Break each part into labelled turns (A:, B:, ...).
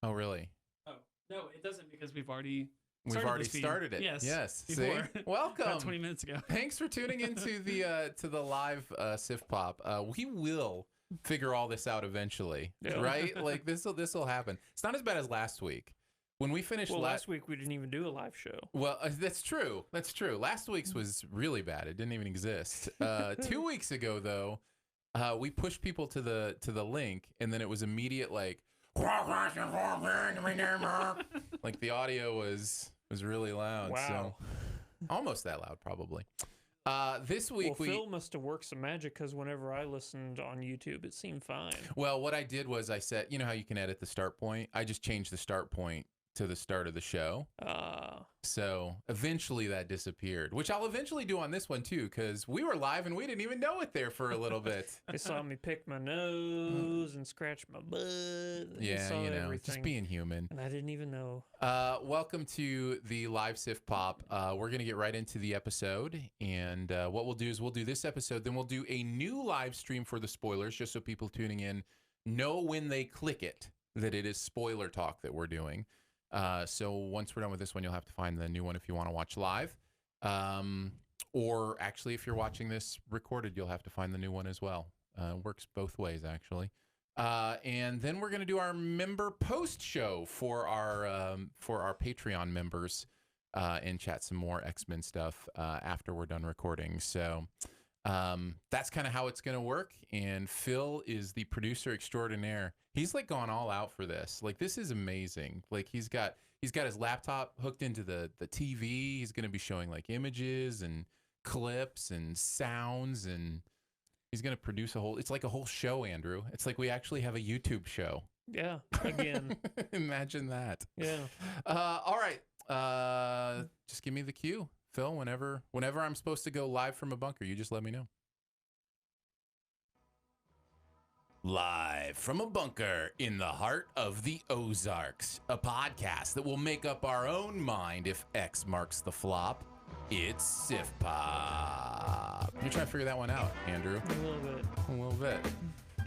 A: Oh, really?
B: Oh, no, it doesn't because we've already
A: started it.
B: Yes.
A: Yes.
B: Before.
A: See? Welcome.
B: About 20 minutes ago.
A: Thanks for tuning into the live SiftPop. We will figure all this out eventually, right? Like this will happen. It's not as bad as last week. When we finished
C: last week we didn't even do a live show.
A: Well, that's true. That's true. Last week's was really bad. It didn't even exist. 2 weeks ago, though, we pushed people to the link, and then it was immediate like the audio was really loud.
C: Wow.
A: So almost that loud, probably. This week
C: Phil must have worked some magic because whenever I listened on YouTube, it seemed fine.
A: Well, what I did was I set, you know how you can edit the start point? I just changed the start point to the start of the show. So eventually that disappeared, which I'll eventually do on this one too, because we were live and we didn't even know it there for a little bit.
C: They saw me pick my nose and scratch my butt.
A: Yeah,
C: saw
A: everything. Just being human.
C: And I didn't even know.
A: Welcome to the live SiftPop. We're going to get right into the episode. And what we'll do is we'll do this episode, then we'll do a new live stream for the spoilers, just so people tuning in know when they click it that it is spoiler talk that we're doing. So once we're done with this one, you'll have to find the new one if you want to watch live. Or actually, if you're watching this recorded, you'll have to find the new one as well. Works both ways, actually. And then we're going to do our member post show for our Patreon members and chat some more X-Men stuff after we're done recording. So that's kind of how it's going to work. And Phil is the producer extraordinaire. He's like gone all out for this. Like, this is amazing. Like, he's got his laptop hooked into the TV. He's going to be showing like images and clips and sounds, and he's going to produce it's like a whole show, Andrew. It's like we actually have a YouTube show.
C: Yeah, again.
A: Imagine that.
C: Yeah.
A: All right. Just give me the cue, Phil. Whenever I'm supposed to go live from a bunker, you just let me know. Live from a bunker in the heart of the Ozarks, a podcast that will make up our own mind if X marks the flop. It's SiftPop. You're trying to figure that one out, Andrew. A little bit.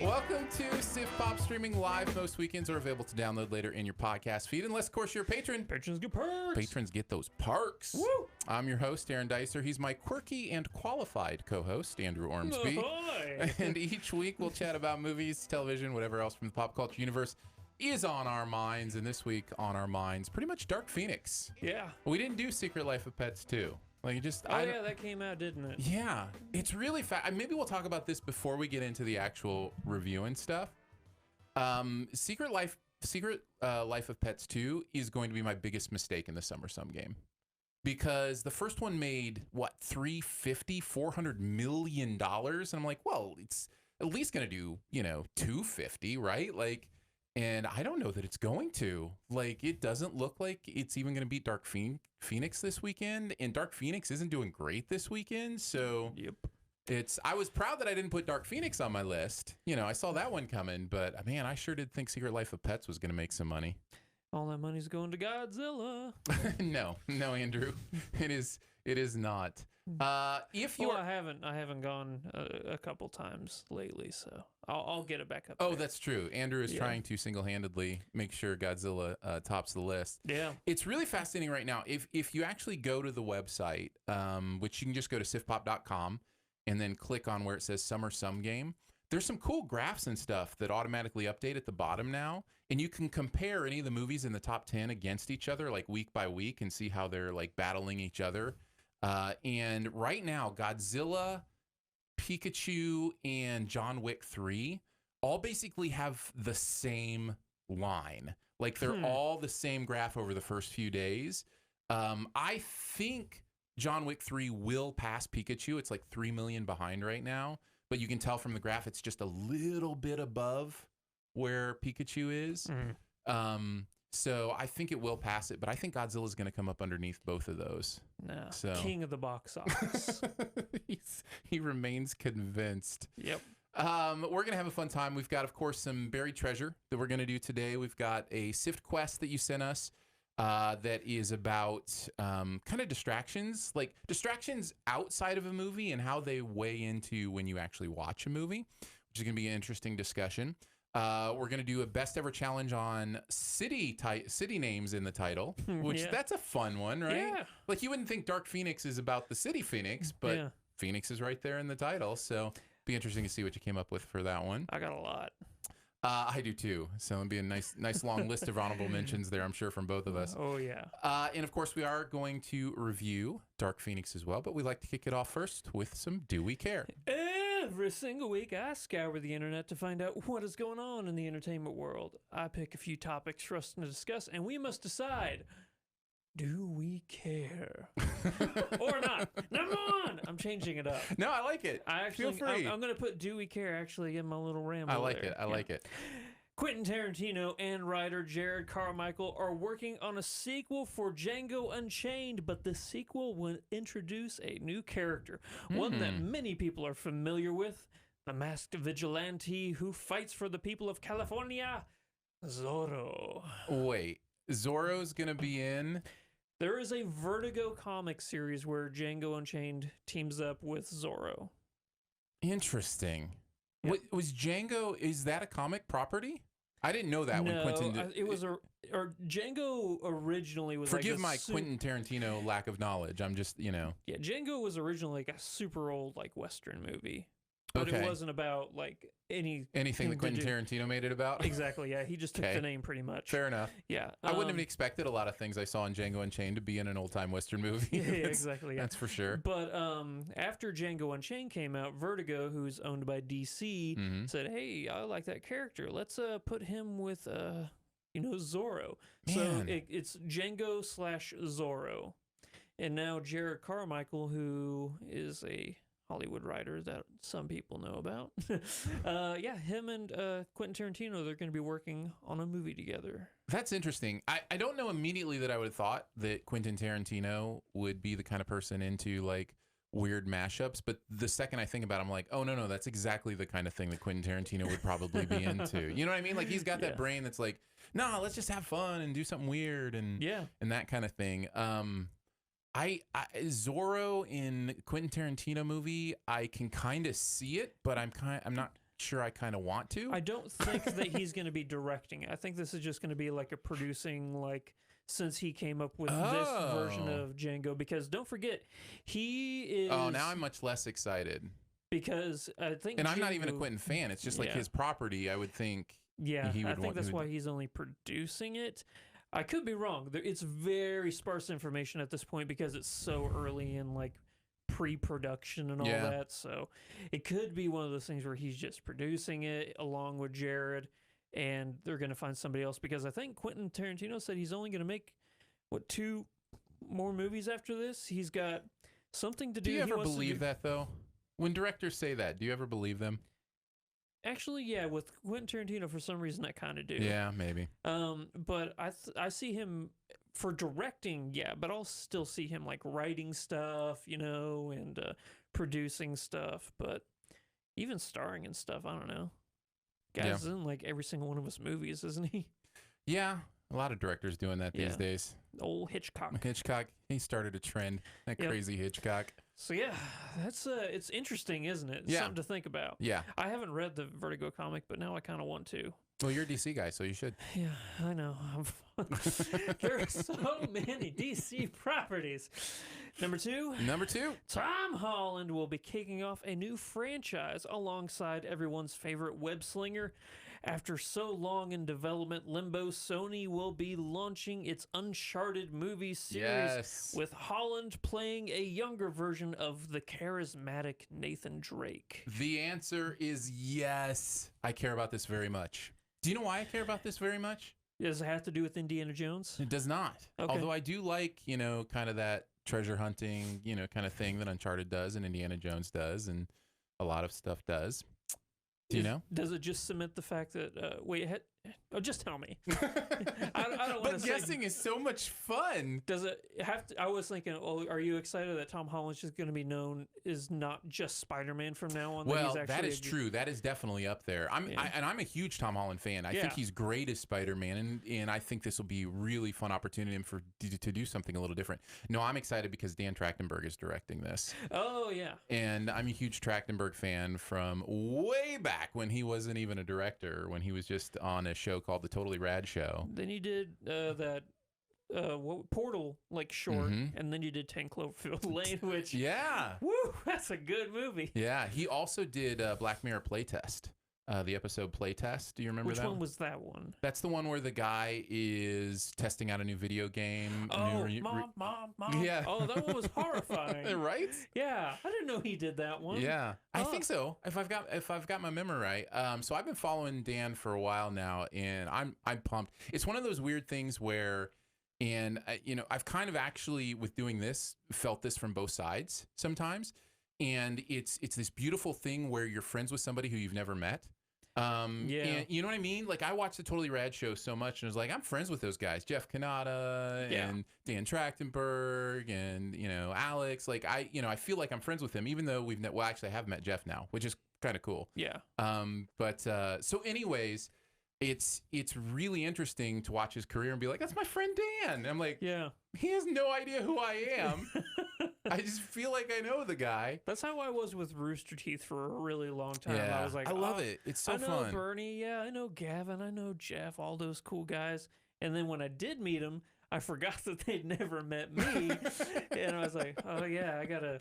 A: Welcome to SiftPop, streaming live most weekends, or available to download later in your podcast feed. Unless, of course, you're a patron.
C: Patrons get perks.
A: Patrons get those perks.
C: Woo!
A: I'm your host, Aaron Dicer. He's my quirky and qualified co-host, Andrew Ormsby.
C: Ahoy!
A: And each week we'll chat about movies, television, whatever else from the pop culture universe is on our minds. And this week on our minds, pretty much Dark Phoenix.
C: Yeah.
A: We didn't do Secret Life of Pets 2. Like,
C: that came out, didn't it?
A: Yeah, it's really fast. Maybe we'll talk about this before we get into the actual review and stuff. Secret Life of Pets 2 is going to be my biggest mistake in the Summer Sum game, because the first one made what, $400 million, and I'm like, well, it's at least going to do, $250, right? Like, and I don't know that it's going to. Like, it doesn't look like it's even going to beat Dark Phoenix this weekend, and Dark Phoenix isn't doing great this weekend, so
C: yep.
A: I was proud that I didn't put Dark Phoenix on my list. I saw that one coming, but man, I sure did think Secret Life of Pets was going to make some money.
C: All that money's going to Godzilla.
A: No, Andrew, it is not. If you
C: I haven't gone a couple times lately, so I'll get it back up.
A: Oh, that's true. Andrew is trying to single-handedly make sure Godzilla tops the list.
C: Yeah,
A: it's really fascinating right now. If you actually go to the website, which you can just go to siftpop.com and then click on where it says Summer Sum Game, there's some cool graphs and stuff that automatically update at the bottom now, and you can compare any of the movies in the top 10 against each other, like week by week, and see how they're like battling each other. And right now, Godzilla, Pikachu, and John Wick 3 all basically have the same line. Like, they're all the same graph over the first few days. I think John Wick 3 will pass Pikachu. It's like 3 million behind right now. But you can tell from the graph it's just a little bit above where Pikachu is. So I think it will pass it, but I think Godzilla is going to come up underneath both of those.
C: No,
A: so.
C: King of the box office.
A: He remains convinced.
C: Yep.
A: We're going to have a fun time. We've got, of course, some buried treasure that we're going to do today. We've got a Sift quest that you sent us that is about kind of distractions, like distractions outside of a movie and how they weigh into when you actually watch a movie, which is going to be an interesting discussion. We're gonna do a best ever challenge on city names in the title, which
C: Yeah.
A: that's a fun one, right?
C: Yeah.
A: Like you wouldn't think Dark Phoenix is about the city Phoenix, but
C: Yeah.
A: Phoenix is right there in the title. So be interesting to see what you came up with for that one.
C: I got a lot.
A: I do too. So it'll be a nice long list of honorable mentions there, I'm sure, from both of us.
C: Oh yeah.
A: And of course, we are going to review Dark Phoenix as well, but we like to kick it off first with some Do We Care?
C: Every single week, I scour the internet to find out what is going on in the entertainment world. I pick a few topics for us to discuss, and we must decide: do we care or not? Number one, I'm changing it up.
A: No, I like it.
C: I actually,
A: Feel free.
C: I'm going to put "Do we care" actually in my little ramble.
A: I like
C: there.
A: it. I like it.
C: Quentin Tarantino and writer Jared Carmichael are working on a sequel for Django Unchained, but the sequel will introduce a new character, one that many people are familiar with, the masked vigilante who fights for the people of California, Zorro.
A: Wait, Zorro's going to be in?
C: There is a Vertigo comic series where Django Unchained teams up with Zorro.
A: Interesting.
C: Yep.
A: Was Django, is that a comic property? I didn't know that when Quentin did.
C: It was or Django originally was
A: Forgive
C: like
A: my Quentin Tarantino lack of knowledge. I'm just,
C: Yeah, Django was originally like a super old like Western movie. But
A: Okay.
C: it wasn't about like
A: anything that Quentin Tarantino made it about?
C: Exactly, yeah. He just took
A: Okay.
C: the name pretty much.
A: Fair enough.
C: Yeah.
A: I wouldn't have expected a lot of things I saw in Django Unchained to be in an old-time Western movie.
C: Yeah,
A: That's-
C: exactly. Yeah.
A: That's for sure.
C: But after Django Unchained came out, Vertigo, who's owned by DC,
A: Mhm.
C: said, "Hey, I like that character. Let's put him with Zorro."
A: Man.
C: So it's Django / Zorro, and now Jared Carmichael, who is a Hollywood writer that some people know about. Him and Quentin Tarantino, they're going to be working on a movie together.
A: That's interesting. I don't know immediately that I would have thought that Quentin Tarantino would be the kind of person into like weird mashups, but the second I think about it, I'm like, oh no, that's exactly the kind of thing that Quentin Tarantino would probably be into. You know what I mean? Like he's got that brain that's like, no, let's just have fun and do something weird and that kind of thing. Zorro in Quentin Tarantino movie, I can kind of see it, but I'm not sure I kind of want to.
C: I don't think that he's going to be directing it. I think this is just going to be like a producing, like, since he came up with this version of Django, because don't forget, he is...
A: Oh, now I'm much less excited.
C: Because I think...
A: And I'm not even a Quentin fan. It's just like his property, I would think.
C: Yeah,
A: he would
C: I think that's why he's only producing it. I could be wrong. It's very sparse information at this point because it's so early in like pre-production and all that. So it could be one of those things where he's just producing it along with Jared, and they're going to find somebody else, because I think Quentin Tarantino said he's only going to make 2 more movies after this. He's got something to do.
A: Do you ever believe that though? When directors say that, do you ever believe them?
C: Actually, yeah, with Quentin Tarantino, for some reason, I kind of do.
A: Yeah, maybe.
C: But I see him for directing, but I'll still see him like writing stuff, and producing stuff. But even starring and stuff, I don't know. Guy's in like every single one of his movies, isn't he?
A: Yeah, a lot of directors doing that these days.
C: Old Hitchcock.
A: Hitchcock, he started a trend. That crazy Hitchcock.
C: So that's it's interesting, isn't it?
A: Yeah.
C: Something to think about.
A: Yeah.
C: I haven't read the Vertigo comic, but now I kind of want to.
A: Well, you're a DC guy, so you should.
C: Yeah, I know. There are so many DC properties. Number 2. Tom Holland will be kicking off a new franchise alongside everyone's favorite web slinger. After so long in development limbo, Sony will be launching its Uncharted movie series with Holland playing a younger version of the charismatic Nathan Drake.
A: The answer is yes. I care about this very much. Do you know why I care about this very much?
C: Does it have to do with Indiana Jones?
A: It does not.
C: Okay.
A: Although I do like, kind of that treasure hunting, kind of thing that Uncharted does and Indiana Jones does and a lot of stuff does. Do you know?
C: Does it just cement the fact that, Oh, just tell me. I don't want to
A: But
C: say.
A: guessing is so much fun.
C: Does it have to? I was thinking, oh, are you excited that Tom Holland's just going to be known as not just Spider-Man from now on?
A: Well,
C: he's
A: that
C: actually
A: is true. That is definitely up there. I'm a huge Tom Holland fan. I think he's great as Spider-Man, and I think this will be a really fun opportunity for to do something a little different. No, I'm excited because Dan Trachtenberg is directing this.
C: Oh yeah,
A: and I'm a huge Trachtenberg fan from way back when he wasn't even a director, when he was just on a show called The Totally Rad Show.
C: Then you did that Portal short, and then you did 10 Cloverfield Lane, which woo, that's a good movie.
A: Yeah, he also did Black Mirror Playtest. The episode Playtest. Do you remember
C: Which
A: that?
C: Which one was that one?
A: That's the one where the guy is testing out a new video game.
C: Oh, mom.
A: Yeah.
C: Oh, that one was horrifying.
A: Right?
C: Yeah, I didn't know he did that one.
A: Yeah, I think so. If I've got my memory right. So I've been following Dan for a while now, and I'm pumped. It's one of those weird things where, and I've kind of actually with doing this felt this from both sides sometimes, and it's this beautiful thing where you're friends with somebody who you've never met. And you know what I mean? Like I watched the Totally Rad Show so much, and I was like, I'm friends with those guys, Jeff Kanata and Dan Trachtenberg, and Alex. Like I feel like I'm friends with them, even though actually I have met Jeff now, which is kind of cool.
C: Yeah.
A: So anyways, it's really interesting to watch his career and be like, that's my friend Dan. And I'm like,
C: yeah,
A: he has no idea who I am. I just feel like I know the guy.
C: That's how I was with Rooster Teeth for a really long time.
A: Yeah,
C: I was like,
A: I love it. It's so fun.
C: I know Bernie. Yeah, I know Gavin. I know Jeff. All those cool guys. And then when I did meet them, I forgot that they'd never met me, and I was like, "Oh yeah, I gotta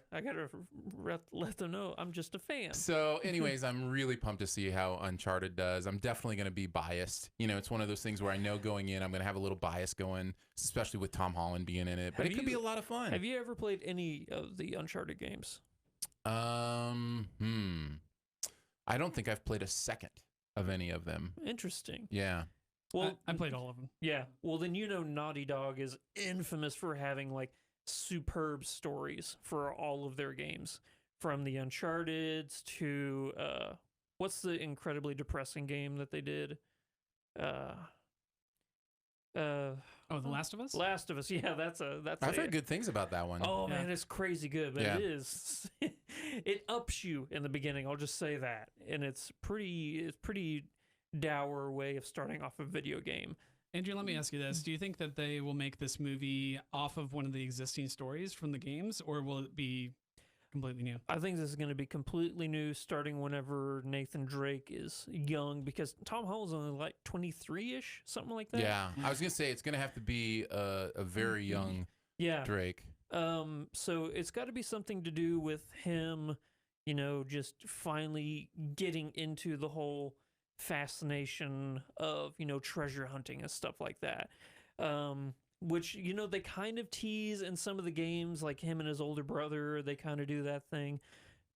C: let them know I'm just a fan."
A: So, anyways, I'm really pumped to see how Uncharted does. I'm definitely going to be biased. It's one of those things where I know going in, I'm going to have a little bias going, especially with Tom Holland being in it. But it could be a lot of fun.
C: Have you ever played any of the Uncharted games?
A: I don't think I've played a second of any of them.
C: Interesting.
A: Yeah.
B: Well, I played all of them.
C: Yeah. Well, then Naughty Dog is infamous for having superb stories for all of their games, from the Uncharted to what's the incredibly depressing game that they did?
B: The Last of Us.
C: Last of Us. Yeah, that's.
A: I've heard good things about that one.
C: Oh man, it's crazy good, but it is. It ups you in the beginning. I'll just say that, and it's pretty dour way of starting off a video game.
B: Andrew, let me ask you this. Do you think that they will make this movie off of one of the existing stories from the games, or will it be completely new?
C: I think this is going to be completely new, starting whenever Nathan Drake is young, because Tom Holland's only 23-ish, something like that.
A: Yeah, I was going to say it's going to have to be a very young Drake.
C: So it's got to be something to do with him, just finally getting into the whole fascination of treasure hunting and stuff like that, which they kind of tease in some of the games, like him and his older brother, they kind of do that thing.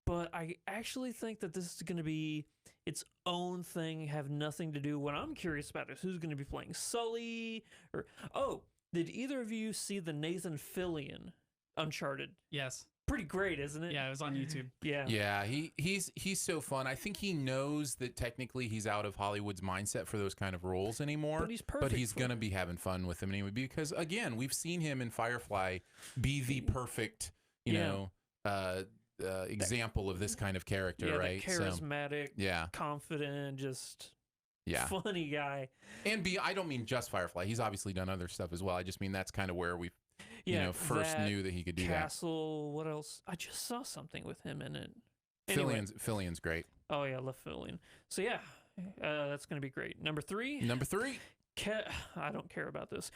C: But I actually think that this is going to be its own thing, have nothing to do. What I'm curious about is who's going to be playing Sully, or did either of you see the Nathan Fillion Uncharted?
B: Yes.
C: Pretty great, isn't it?
B: Yeah, it was on YouTube.
A: Yeah, he's so fun. I think he knows that technically he's out of Hollywood's mindset for those kind of roles anymore.
C: But he's perfect.
A: But he's gonna be having fun with him anyway, because again, we've seen him in Firefly be the perfect, example of this kind of character, right?
C: Charismatic, confident, just funny guy.
A: And I don't mean just Firefly. He's obviously done other stuff as well. I just mean that's kind of where we've first knew that he could do
C: Castle, what else? I just saw something with him in it.
A: Anyway. Fillion's great.
C: Oh, yeah, I love Fillion. So, yeah, that's going to be great. Number three. I don't care about this.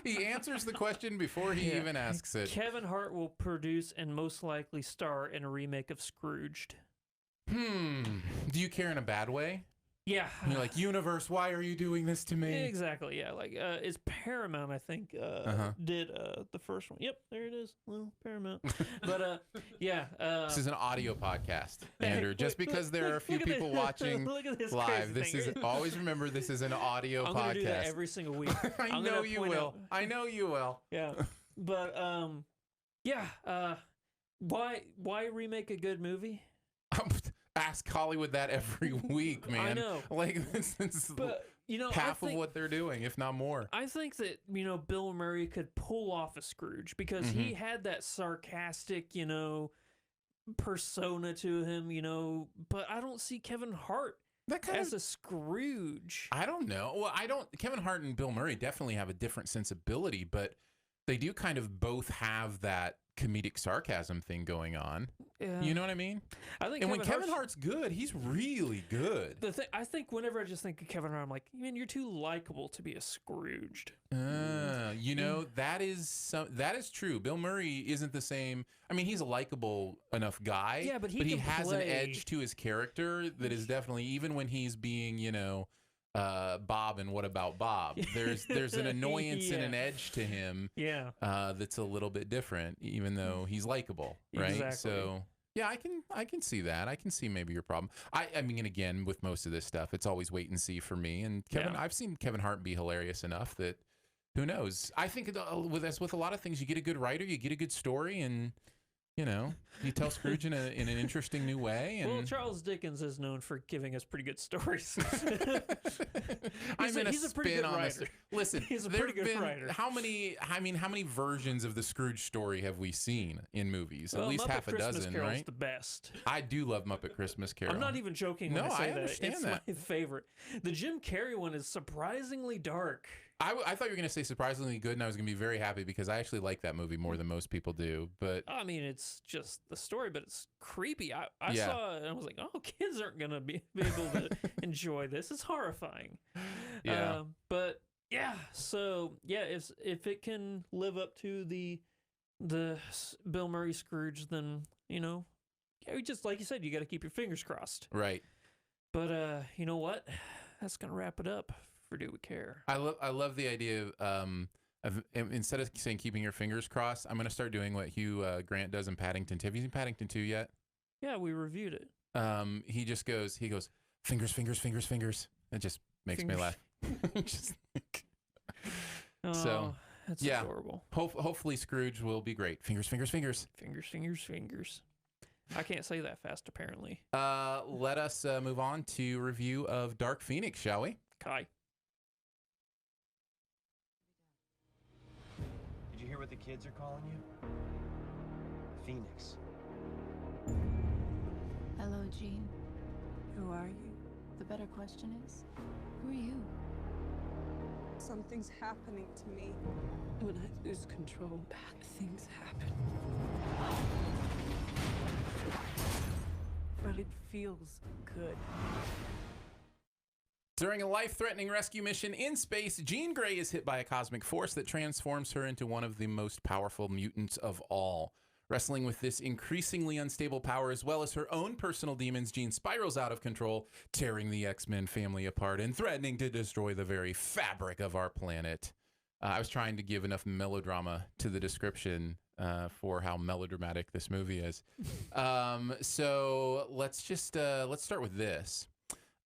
A: He answers the question before he even asks it.
C: Kevin Hart will produce and most likely star in a remake of Scrooged.
A: Do you care in a bad way?
C: Yeah.
A: You're like, universe, why are you doing this to me?
C: Exactly, yeah. It's Paramount, I think, did the first one. Yep, there it is. Well, Paramount. But, this
A: is an audio podcast, Andrew. Just because there are a few people watching live, always remember this is an audio podcast.
C: I'm going to do that every single week.
A: I know you will. I know you will.
C: Yeah. But, why remake a good movie?
A: ask Hollywood that every week, man.
C: I know.
A: Like, it's
C: But
A: half of what they're doing, if not more.
C: I think that Bill Murray could pull off a Scrooge because he had that sarcastic, persona to him, but I don't see Kevin Hart as a Scrooge.
A: I don't know. Well, Kevin Hart and Bill Murray definitely have a different sensibility, but they do kind of both have that comedic sarcasm thing going on.
C: Yeah.
A: You know what I mean?
C: I think
A: when Kevin Hart's good, he's really good.
C: I think whenever I just think of Kevin Hart, I'm like, man, you're too likable to be a Scrooged.
A: That is true. Bill Murray isn't the same. I mean, he's a likable enough guy.
C: Yeah, but he
A: has an edge to his character that is definitely, even when he's being, Bob and What About Bob? There's an annoyance and an edge to him.
C: Yeah.
A: That's a little bit different, even though he's likable, right?
C: Exactly.
A: So yeah, I can see that. I can see maybe your problem. I mean, again, with most of this stuff, it's always wait and see for me. And I've seen Kevin Hart be hilarious enough that who knows? I think with a lot of things, you get a good writer, you get a good story, and you tell Scrooge in an interesting new way. And
C: well, Charles Dickens is known for giving us pretty good stories.
A: He's a pretty good writer. Listen,
C: he's a pretty good writer.
A: How many versions of the Scrooge story have we seen in movies? At least
C: Muppet
A: half a
C: Christmas
A: dozen,
C: Carol's
A: right?
C: the best.
A: I do love Muppet Christmas Carol.
C: I'm not even joking when I say
A: I
C: that.
A: understand
C: It's
A: that.
C: my favorite. The Jim Carrey one is surprisingly dark.
A: I thought you were going to say surprisingly good, and I was going to be very happy because I actually like that movie more than most people do. But
C: I mean, it's just the story, but it's creepy. I saw it and I was like, oh, kids aren't going to be able to enjoy this. It's horrifying.
A: Yeah.
C: But yeah, so yeah, if it can live up to the Bill Murray Scrooge, then just like you said, you got to keep your fingers crossed.
A: Right.
C: But you know what? That's gonna wrap it up for Do We Care.
A: I love the idea of instead of saying keeping your fingers crossed, I'm going to start doing what Hugh Grant does in Paddington 2. Have you seen Paddington 2 yet?
C: Yeah, we reviewed it.
A: He goes fingers, fingers, fingers, fingers. It just makes me laugh. So
C: that's
A: yeah,
C: adorable.
A: Hopefully Scrooge will be great. Fingers, fingers, fingers.
C: Fingers, fingers, fingers. I can't say that fast, apparently.
A: Let us move on to review of Dark Phoenix, shall we?
C: Kai.
D: Did you hear what the kids are calling you? Phoenix.
E: Hello, Jean.
F: Who are you?
E: The better question is, who are you?
F: Something's happening to me. When I lose control, bad things happen. But it feels good.
A: During a life-threatening rescue mission in space, Jean Grey is hit by a cosmic force that transforms her into one of the most powerful mutants of all. Wrestling with this increasingly unstable power as well as her own personal demons, Jean spirals out of control, tearing the X-Men family apart and threatening to destroy the very fabric of our planet. I was trying to give enough melodrama to the description for how melodramatic this movie is. So let's start with this.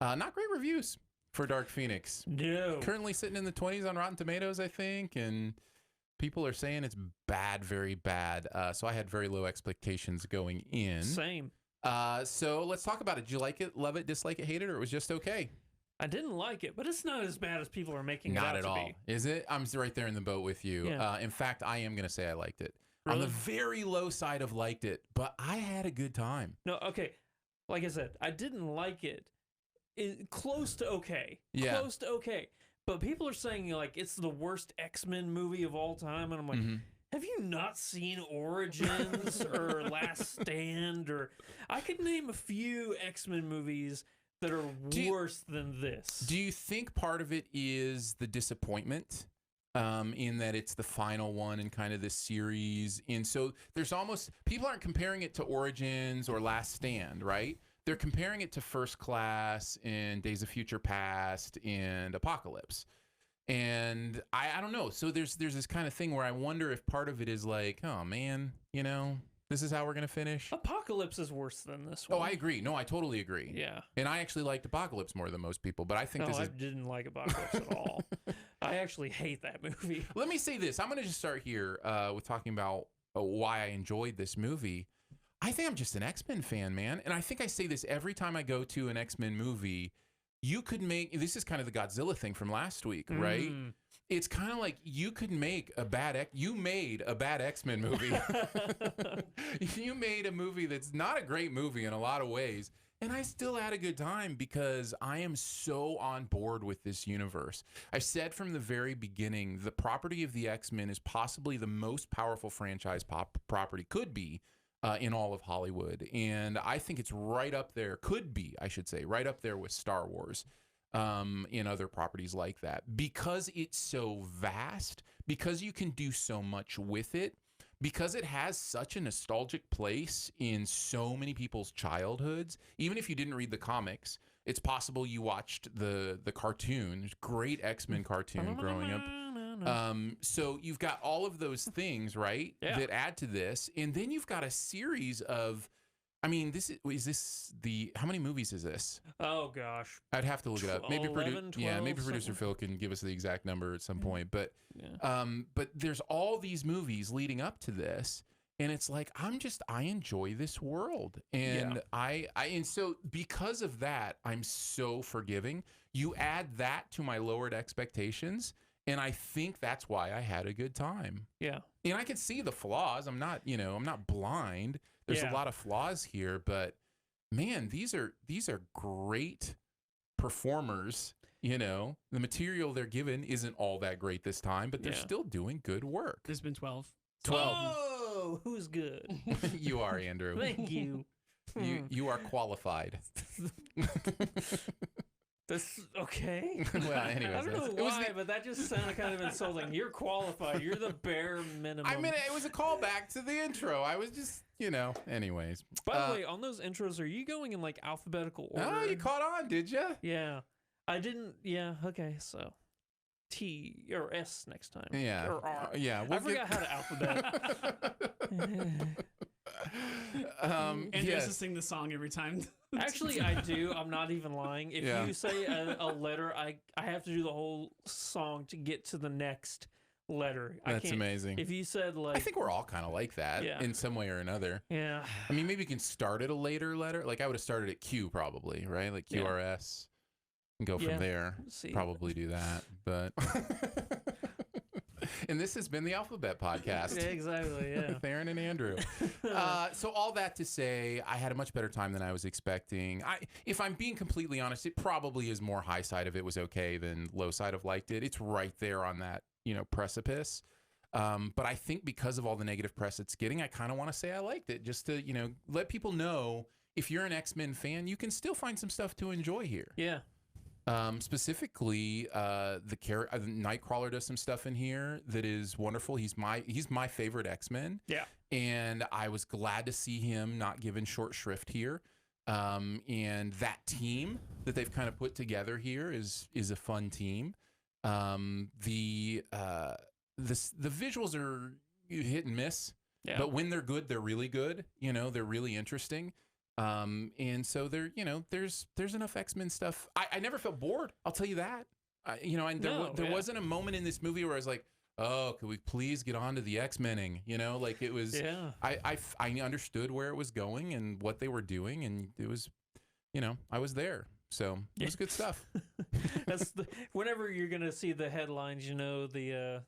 A: Not great reviews for Dark Phoenix.
C: No.
A: Currently sitting in the 20s on Rotten Tomatoes, I think, and people are saying it's bad, very bad. So I had very low expectations going in.
C: Same.
A: So let's talk about it. Did you like it, love it, dislike it, hate it, or it was just okay?
C: I didn't like it, but it's not as bad as people are making it out
A: Not at
C: to
A: all.
C: be.
A: Is it? I'm right there in the boat with you.
C: Yeah.
A: In fact, I am going to say I liked it.
C: Really?
A: On the very low side of liked it, but I had a good time.
C: No, okay. Like I said, I didn't like it. Close to okay.
A: Yeah.
C: Close to okay. But people are saying like it's the worst X-Men movie of all time, and I'm like, have you not seen Origins or Last Stand? Or I could name a few X-Men movies that are worse than this.
A: Do you think part of it is the disappointment in that it's the final one in kind of this series? And so there's almost, people aren't comparing it to Origins or Last Stand, right? They're comparing it to First Class and Days of Future Past and Apocalypse. And I don't know. So there's this kind of thing where I wonder if part of it is like, oh man, this is how we're going to finish.
C: Apocalypse is worse than this one.
A: Oh, I agree. No, I totally agree.
C: Yeah.
A: And I actually liked Apocalypse more than most people, but I think
C: I didn't like Apocalypse at all. I actually hate that movie.
A: Let me say this. I'm going to just start here with talking about why I enjoyed this movie. I think I'm just an X-Men fan, man. And I think I say this every time I go to an X-Men movie. You could make, this is kind of the Godzilla thing from last week, right? It's kind of like you could make you made a bad X-Men movie. You made a movie that's not a great movie in a lot of ways. And I still had a good time because I am so on board with this universe. I said from the very beginning, the property of the X-Men is possibly the most powerful franchise property, could be, in all of Hollywood. And I think it's right up there, could be, I should say, right up there with Star Wars, in other properties like that. Because it's so vast, because you can do so much with it, because it has such a nostalgic place in so many people's childhoods. Even if you didn't read the comics, it's possible you watched the cartoon, great X-Men cartoon growing up. So you've got all of those things, right, that add to this. And then you've got a series of, I mean, how many movies is this?
C: Oh, gosh.
A: I'd have to look it up. Maybe
C: 11, 12,
A: maybe producer
C: something.
A: Phil can give us the exact number at some point. But but there's all these movies leading up to this. And it's like, I enjoy this world. And and so because of that, I'm so forgiving. You add that to my lowered expectations, and I think that's why I had a good time.
C: Yeah.
A: And I can see the flaws. I'm not blind. There's a lot of flaws here, but man, these are great performers. The material they're given isn't all that great this time, but they're still doing good work.
B: There's been 12.
A: 12.
C: Whoa, who's good?
A: You are, Andrew.
C: Thank you.
A: You are qualified.
C: That's okay.
A: Well, anyways,
C: I don't know why, but that just sounded kind of insulting. You're qualified. You're the bare minimum.
A: I mean, it was a callback to the intro. I was just, anyways.
C: By the way, on those intros, are you going in like alphabetical order?
A: Oh, you caught on, did you?
C: Yeah. I didn't. Yeah. Okay. So T or S next time.
A: Yeah.
C: Or R.
A: Yeah.
C: I forgot how to alphabet.
B: And just to sing the song every time.
C: Actually, I do. I'm not even lying. If you say a letter, I have to do the whole song to get to the next letter.
A: That's amazing.
C: If you said like,
A: I think we're all kind of like that in some way or another.
C: Yeah.
A: I mean, maybe you can start at a later letter. Like I would have started at Q probably, right? Like QRS. And go from there. Probably do that. But and this has been the Alphabet Podcast.
C: Yeah, exactly. Yeah.
A: With Aaron and Andrew. So all that to say, I had a much better time than I was expecting. If I'm being completely honest, it probably is more high side of it was okay than low side of liked it. It's right there on that, precipice. But I think because of all the negative press it's getting, I kind of want to say I liked it, just to, let people know if you're an X-Men fan, you can still find some stuff to enjoy here.
C: Yeah.
A: Specifically, Nightcrawler does some stuff in here that is wonderful. He's my favorite X-Men.
C: Yeah.
A: And I was glad to see him not given short shrift here. And that team that they've kind of put together here is a fun team. The visuals are hit and miss, but when they're good, they're really good. They're really interesting. And so there's enough X-Men stuff. I never felt bored. I'll tell you that. There wasn't a moment in this movie where I was like, oh, could we please get on to the X-Mening? Like it was, I understood where it was going and what they were doing. And it was, I was there. So it was good stuff.
C: Whenever you're going to see the headlines, the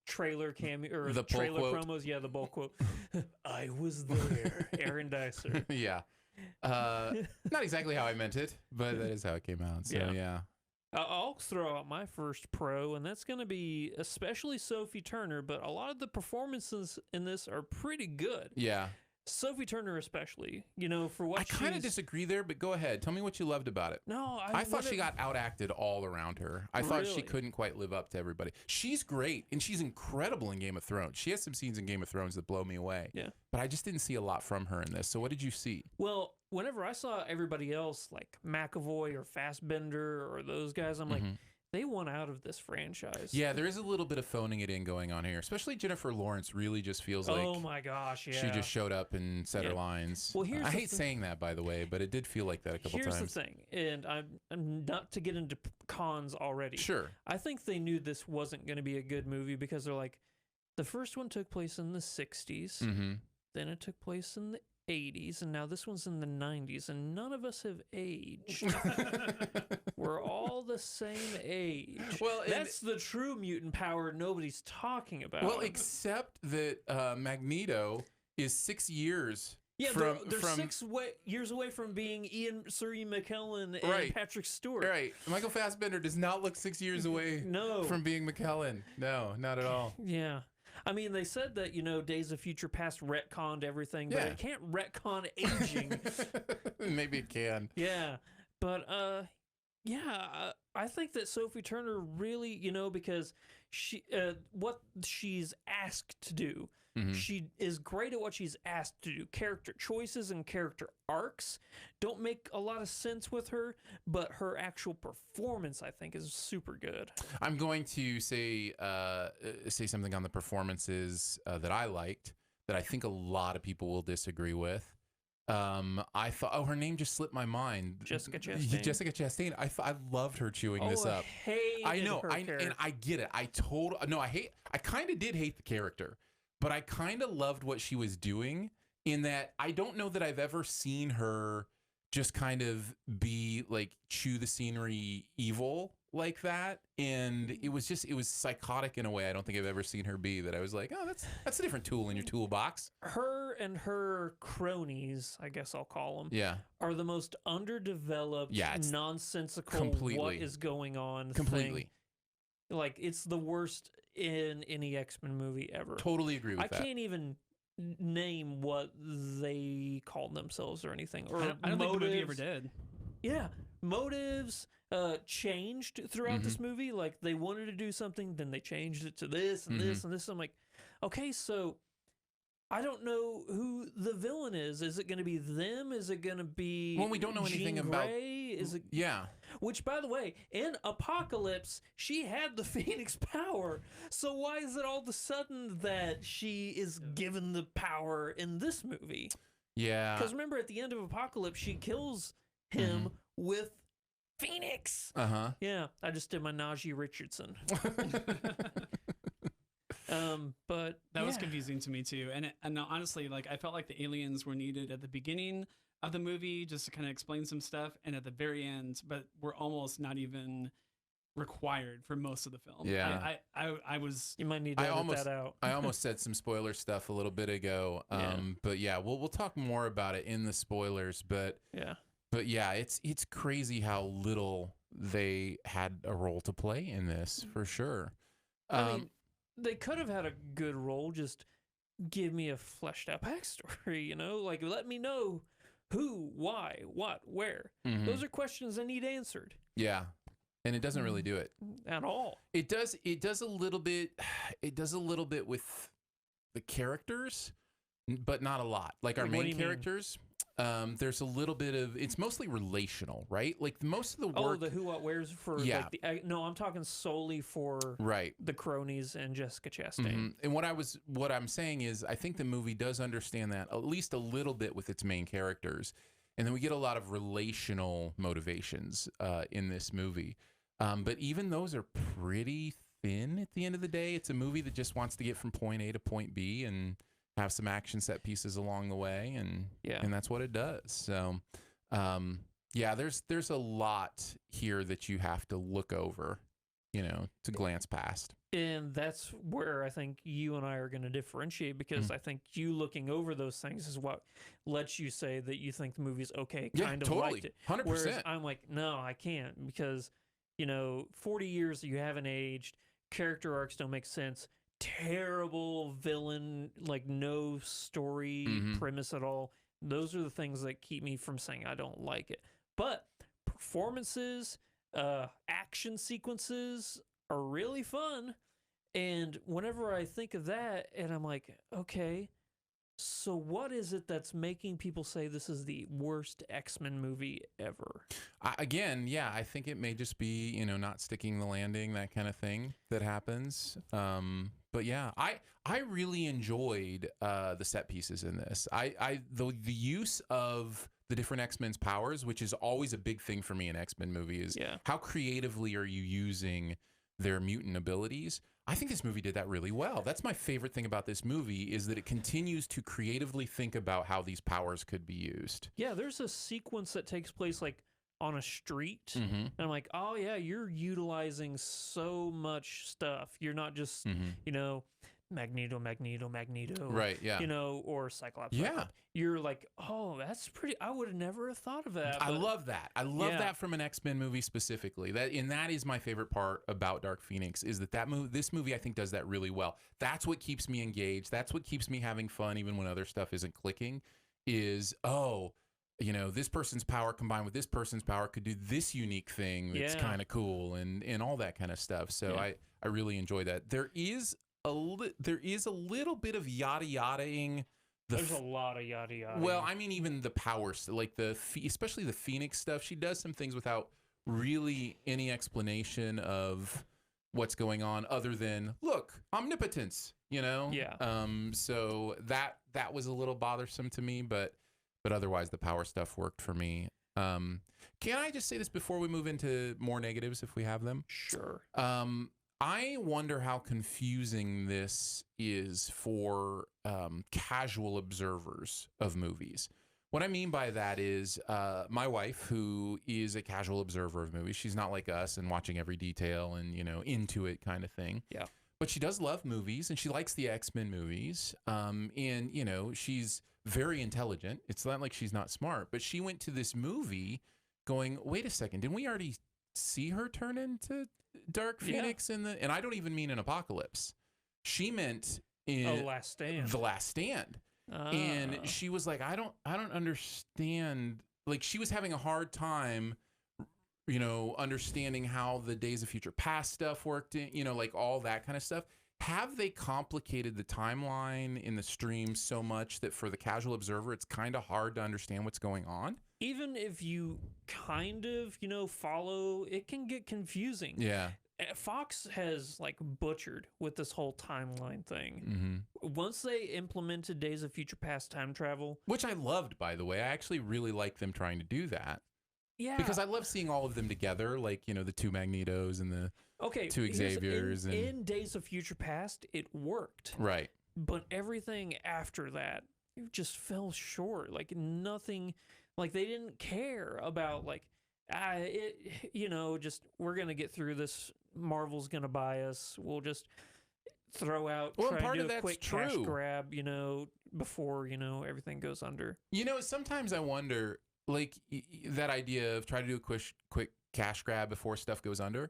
C: trailer cameo or
A: the
C: trailer
A: quote.
C: promos, the bulk quote. I was there, Aaron Dicer.
A: Yeah. Not exactly how I meant it, but that is how it came out. So yeah.
C: I'll throw out my first pro, and that's going to be especially Sophie Turner, but a lot of the performances in this are pretty good.
A: Yeah.
C: Sophie Turner especially, for what
A: I kind of disagree there, but go ahead. Tell me what you loved about it.
C: No,
A: I thought she got outacted all around her. I thought she couldn't quite live up to everybody. She's great, and she's incredible in Game of Thrones. She has some scenes in Game of Thrones that blow me away.
C: Yeah.
A: But I just didn't see a lot from her in this. So what did you see?
C: Well, whenever I saw everybody else, like McAvoy or Fassbender or those guys, I'm like, they want out of this franchise.
A: Yeah, there is a little bit of phoning it in going on here. Especially Jennifer Lawrence really just feels like,
C: oh my gosh, yeah,
A: she just showed up and said her lines.
C: Well, I
A: hate saying that, by the way, but it did feel like that a couple times.
C: Here's the thing, and I'm not to get into cons already.
A: Sure.
C: I think they knew this wasn't going to be a good movie because they're like, the first one took place in the 60s.
A: Mm-hmm.
C: Then it took place in the 80s, and now this one's in the 90s, and none of us have aged. We're all the same age.
A: Well,
C: that's the true mutant power nobody's talking about.
A: Well, except that Magneto is 6 years.
C: Yeah,
A: from,
C: they're
A: from
C: 6 years away from being Sir Ian McKellen and
A: Right.
C: Patrick Stewart.
A: Right. Michael Fassbender does not look 6 years away
C: No.
A: from being McKellen. No, not at all.
C: Yeah. I mean, they said that, Days of Future Past retconned everything, but
A: Yeah.
C: it can't retcon aging.
A: Maybe it can.
C: Yeah. But, I think that Sophie Turner really, because what she's asked to do,
A: Mhm.
C: she is great at what she's asked to do. Character choices and character arcs don't make a lot of sense with her, but her actual performance, I think, is super good.
A: I'm going to say something on the performances that I liked that I think a lot of people will disagree with. I thought, her name just slipped my mind.
C: Jessica Chastain.
A: Jessica Chastain. I loved her chewing this up.
C: I know.
A: And I get it. I kind of did hate the character, but I kind of loved what she was doing in that I don't know that I've ever seen her just kind of be like chew the scenery evil like that. And it was psychotic in a way I don't think I've ever seen her be, that I was like, oh, that's a different tool in your toolbox.
C: Her and her cronies, I guess I'll call them,
A: Yeah.
C: are the most underdeveloped, nonsensical,
A: completely.
C: what is going on
A: Completely.
C: thing. Like, it's the worst in any X-Men movie ever.
A: Totally agree with that.
C: I can't even name what they called themselves or anything. Or
B: I don't think the movie ever did.
C: Yeah, motives changed throughout this movie. Like, they wanted to do something, then they changed it to this and this and this. I'm like, okay, so I don't know who the villain is. Is it going to be them? Is it going to be
A: Well, we don't know anything
C: Jean
A: about.
C: Grey? Is it?
A: Yeah.
C: Which, by the way, in Apocalypse, she had the Phoenix power. So why is it all of a sudden that she is given the power in this movie?
A: Yeah.
C: Because remember, at the end of Apocalypse, she kills him with Phoenix.
A: Uh-huh.
C: Yeah, I just did my Najee Richardson. But
B: that was confusing to me too. And honestly, like, I felt like the aliens were needed at the beginning of the movie just to kind of explain some stuff, and at the very end, but were almost not even required for most of the film.
A: Yeah.
C: I was. You might need to edit that out.
A: I almost said some spoiler stuff a little bit ago. But yeah, we'll talk more about it in the spoilers. But yeah, it's crazy how little they had a role to play in this, for sure.
C: I mean, they could have had a good role. Just give me a fleshed out backstory, like, let me know who, why, what, where. Those are questions I need answered.
A: Yeah. And it doesn't really do it
C: at all.
A: It does a little bit. It does a little bit with the characters, but not a lot. Like our main characters, there's a little bit of. It's mostly relational, right? Like most of the work.
C: Oh, the who, what, where's for.
A: Yeah.
C: Like no, I'm talking solely for the cronies and Jessica Chastain.
A: And what I'm saying is, I think the movie does understand that at least a little bit with its main characters, and then we get a lot of relational motivations in this movie. But even those are pretty thin at the end of the day. It's a movie that just wants to get from point A to point B and have some action set pieces along the way. And that's what it does. So, there's a lot here that you have to look over, to glance past.
C: And that's where I think you and I are going to differentiate, because I think you looking over those things is what lets you say that you think the movie's okay, kind of
A: totally.
C: liked it.
A: 100%.
C: Whereas I'm like, no, I can't, because 40 years you haven't aged, character arcs don't make sense, terrible villain, like no story premise at all. Those are the things that keep me from saying I don't like it. But performances, action sequences are really fun. And whenever I think of that, and I'm like, okay, so what is it that's making people say this is the worst X-Men movie ever?
A: I think it may just be, not sticking the landing, that kind of thing that happens. But yeah, I really enjoyed the set pieces in this. The use of the different X-Men's powers, which is always a big thing for me in X-Men movie, is how creatively are you using their mutant abilities. I think this movie did that really well. That's my favorite thing about this movie is that it continues to creatively think about how these powers could be used.
C: Yeah, there's a sequence that takes place like on a street,
A: Mm-hmm.
C: and I'm like, oh yeah, you're utilizing so much stuff. You're not just Magneto,
A: Right, yeah.
C: Or Cyclops.
A: Yeah.
C: Cyclops. You're like, oh, that's pretty. I would have never thought of that.
A: I
C: but-
A: love that. I love that from an X-Men movie specifically. That is my favorite part about Dark Phoenix is this movie I think does that really well. That's what keeps me engaged. That's what keeps me having fun even when other stuff isn't clicking is, this person's power combined with this person's power could do this unique thing that's kind of cool and all that kind of stuff. So I really enjoy that. There is a little bit of yada yadaing.
C: There's a lot of yada yada.
A: Well, I mean, even the powers, like especially the Phoenix stuff, she does some things without really any explanation of what's going on other than, look, omnipotence,
C: Yeah.
A: So that was a little bothersome to me, but otherwise the power stuff worked for me. Can I just say this before we move into more negatives if we have them?
C: Sure.
A: I wonder how confusing this is for casual observers of movies. What I mean by that is my wife, who is a casual observer of movies, she's not like us and watching every detail and, into it kind of thing.
C: Yeah.
A: But she does love movies and she likes the X-Men movies. And, she's very intelligent. It's not like she's not smart, but she went to this movie going, wait a second, didn't we already see her turn into Dark Phoenix and I don't even mean in Apocalypse. She meant in
C: Last Stand.
A: The Last Stand. And she was like, I don't understand. Like she was having a hard time, understanding how the Days of Future Past stuff worked in, like all that kind of stuff. Have they complicated the timeline in the stream so much that for the casual observer, it's kind of hard to understand what's going on?
C: Even if you kind of, follow, it can get confusing.
A: Yeah.
C: Fox has like butchered with this whole timeline thing.
A: Mm-hmm.
C: Once they implemented Days of Future Past time travel,
A: which I loved, by the way. I actually really like them trying to do that.
C: Yeah.
A: Because I love seeing all of them together, like, the two Magnetos and the two Xaviers.
C: In Days of Future Past, it worked.
A: Right.
C: But everything after that, it just fell short. Like nothing, like they didn't care about like, just we're going to get through this. Marvel's going to buy us. We'll just throw out, try to do a quick cash grab, before, everything goes under.
A: Sometimes I wonder, like, that idea of trying to do a quick cash grab before stuff goes under.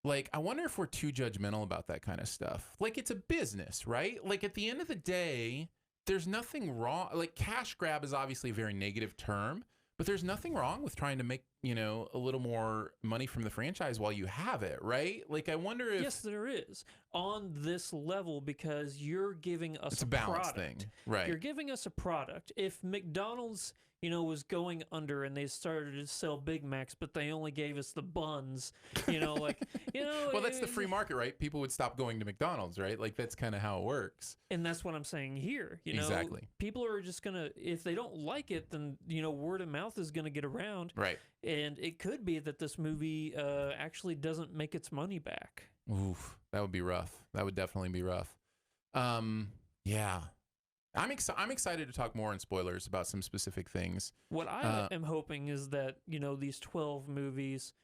A: Like, I wonder if we're too judgmental about that kind of stuff. Like, it's a business, right? Like, at the end of the day, there's nothing wrong. Like, cash grab is obviously a very negative term, but there's nothing wrong with trying to make, a little more money from the franchise while you have it, right? Like, I wonder if...
C: Yes, there is. On this level, because you're giving us
A: a balance
C: product.
A: Thing, right?
C: You're giving us a product. If McDonald's, was going under and they started to sell Big Macs, but they only gave us the buns,
A: Well, that's the free market, right? People would stop going to McDonald's, right? Like, that's kind of how it works.
C: And that's what I'm saying here.
A: Exactly.
C: People are just going to, if they don't like it, then, word of mouth is going to get around.
A: Right.
C: And it could be that this movie actually doesn't make its money back.
A: Oof, that would be rough. That would definitely be rough. Yeah. I'm excited to talk more in spoilers about some specific things.
C: What I am hoping is that, these 12 movies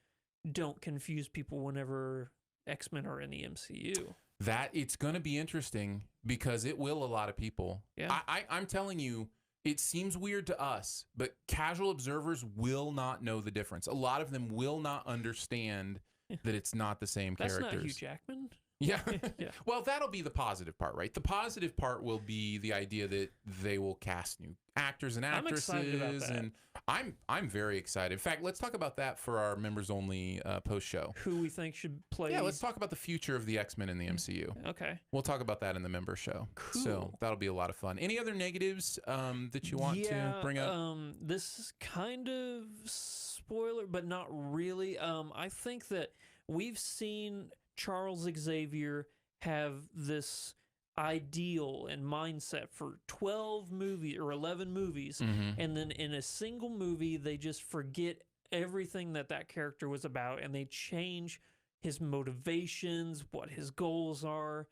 C: don't confuse people whenever X-Men are in the MCU.
A: That it's going to be interesting because it will a lot of people.
C: Yeah.
A: I'm telling you, it seems weird to us, but casual observers will not know the difference. A lot of them will not understand that it's not the same characters.
C: That's not Hugh Jackman.
A: Yeah.
C: Yeah.
A: Well, that'll be the positive part, right? The positive part will be the idea that they will cast new actors and actresses.
C: I'm excited about that.
A: And I'm very excited. In fact, let's talk about that for our members only post show.
C: Who we think should play.
A: Yeah, let's talk about the future of the X-Men in the MCU.
C: Okay.
A: We'll talk about that in the member show.
C: Cool.
A: So that'll be a lot of fun. Any other negatives that you want to bring up?
C: This is kind of spoiler, but not really. I think that we've seen Charles Xavier have this ideal and mindset for 12 movies or 11 movies, and then in a single movie they just forget everything that character was about and they change his motivations, what his goals are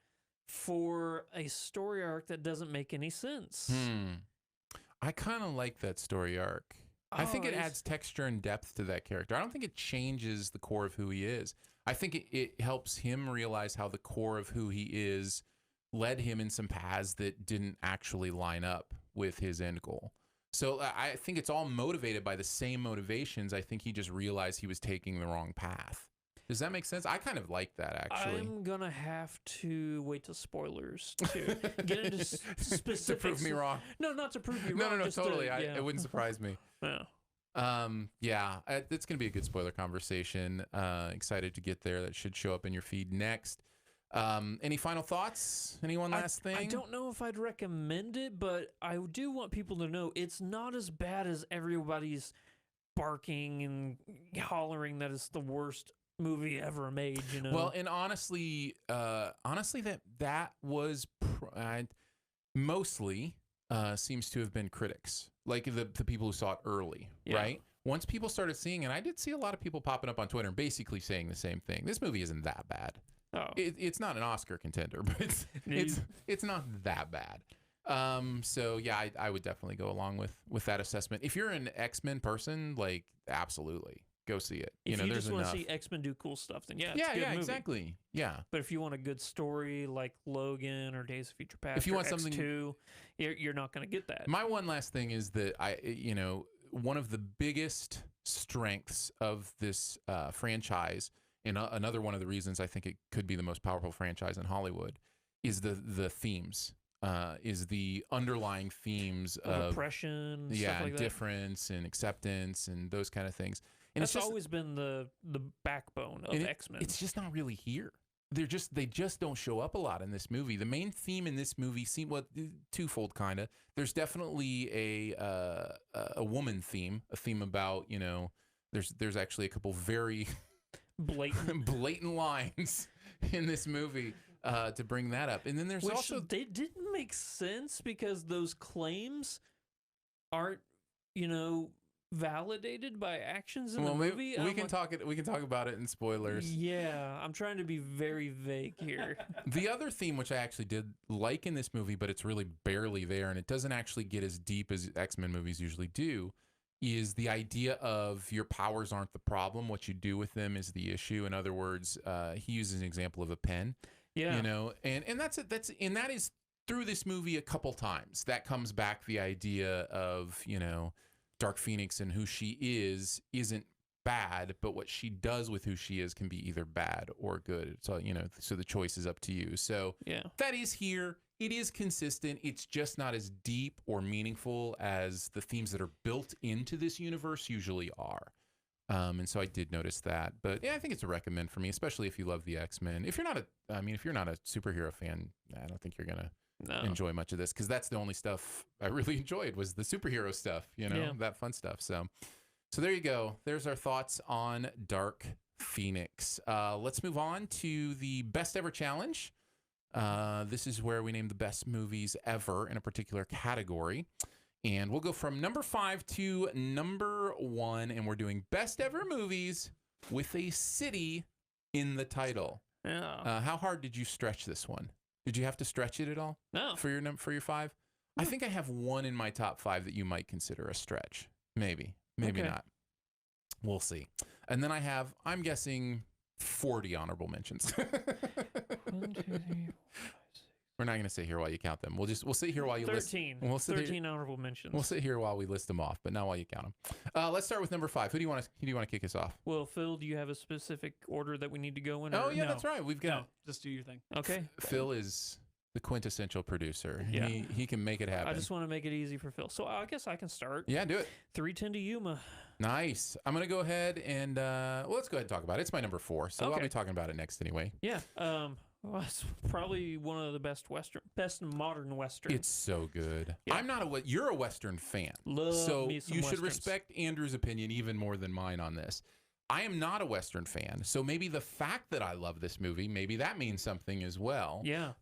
C: for a story arc that doesn't make any sense.
A: I kind of like that story arc. I think it adds texture and depth to that character. I don't think it changes the core of who he is. I think it helps him realize how the core of who he is led him in some paths that didn't actually line up with his end goal. So I think it's all motivated by the same motivations. I think he just realized he was taking the wrong path. Does that make sense? I kind of like that, actually.
C: I'm going to have to wait till spoilers to get into specifics.
A: To prove me wrong.
C: No, not to prove you wrong.
A: No,
C: just
A: totally.
C: it
A: wouldn't surprise me.
C: No.
A: It's going to be a good spoiler conversation. Excited to get there. That should show up in your feed next. Any final thoughts? Anyone last thing?
C: I don't know if I'd recommend it, but I do want people to know it's not as bad as everybody's barking and hollering that it's the worst movie ever made, you know.
A: Well, and honestly, that was mostly seems to have been critics, like the people who saw it early, right? Once people started seeing it, I did see a lot of people popping up on Twitter and basically saying the same thing. This movie isn't that bad.
C: Oh.
A: It's not an Oscar contender, but it's not that bad. So yeah, I would definitely go along with that assessment. If you're an X-Men person, like absolutely go see it.
C: If you
A: there's
C: just want
A: enough.
C: to see X-Men do cool stuff, then it's a good movie.
A: Exactly. Yeah.
C: But if you want a good story like Logan or Days of Future Past,
A: if you want
C: X2,
A: something,
C: you're not going to get that.
A: My one last thing is that one of the biggest strengths of this franchise, and another one of the reasons I think it could be the most powerful franchise in Hollywood, is the themes. Is the underlying themes of
C: oppression, stuff like that.
A: Difference and acceptance and those kind of things. And
C: that's always been the backbone of X-Men.
A: It's just not really here. They just don't show up a lot in this movie. The main theme in this movie twofold kind of. There's definitely a woman theme, a theme about, there's actually a couple very blatant lines in this movie to bring that up. And then there's also
C: they didn't make sense because those claims aren't, validated by actions in the movie.
A: We can talk about it in spoilers.
C: Yeah, I'm trying to be very vague here.
A: The other theme, which I actually did like in this movie, but it's really barely there, and it doesn't actually get as deep as X-Men movies usually do, is the idea of your powers aren't the problem. What you do with them is the issue. In other words, he uses an example of a pen.
C: Yeah.
A: And that is through this movie a couple times. That comes back, the idea of, Dark Phoenix and who she isn't bad, but what she does with who she is can be either bad or good. So, so the choice is up to you. So that is here. It is consistent. It's just not as deep or meaningful as the themes that are built into this universe usually are. And so I did notice that, but yeah, I think it's a recommend for me, especially if you love the X-Men. If you're not a superhero fan, I don't think you're going to enjoy much of this, because that's the only stuff I really enjoyed was the superhero stuff, that fun stuff. So there you go. There's our thoughts on Dark Phoenix. Let's move on to the best ever challenge. This is where we name the best movies ever in a particular category. And we'll go from number 5 to number 1, and we're doing best ever movies with a city in the title.
C: Yeah.
A: How hard did you stretch this one? Did you have to stretch it at all?
C: No.
A: For your 5? I think I have one in my top 5 that you might consider a stretch. Maybe not. We'll see. And then I'm guessing 40 honorable mentions.
C: 1, 2, 3, 4, 5, 6.
A: We're not going to sit here while you count them. We'll sit here while you
C: 13.
A: list. We'll
C: 13 honorable mentions.
A: We'll sit here while we list them off, but not while you count them. Let's start with number 5. Who do you want to kick us off?
C: Well, Phil, do you have a specific order that we need to go in?
A: Oh yeah, that's right. We've got.
B: No, just do your thing.
C: Okay.
A: Phil is the quintessential producer.
C: Yeah.
A: He can make it happen.
C: I just want to make it easy for Phil, so I guess I can start.
A: Yeah, do it.
C: 310 to Yuma.
A: Nice. I'm gonna go ahead and let's go ahead and talk about it. It's my number 4, so I'll be talking about it next anyway.
C: Yeah. Well, it's probably one of the best modern Western.
A: It's so good.
C: Yeah.
A: I'm not you're a Western fan.
C: Love
A: so
C: me some
A: you
C: Westerns.
A: should respect Andrew's opinion even more than mine on this. I am not a Western fan, so maybe the fact that I love this movie, maybe that means something as well.
C: Yeah.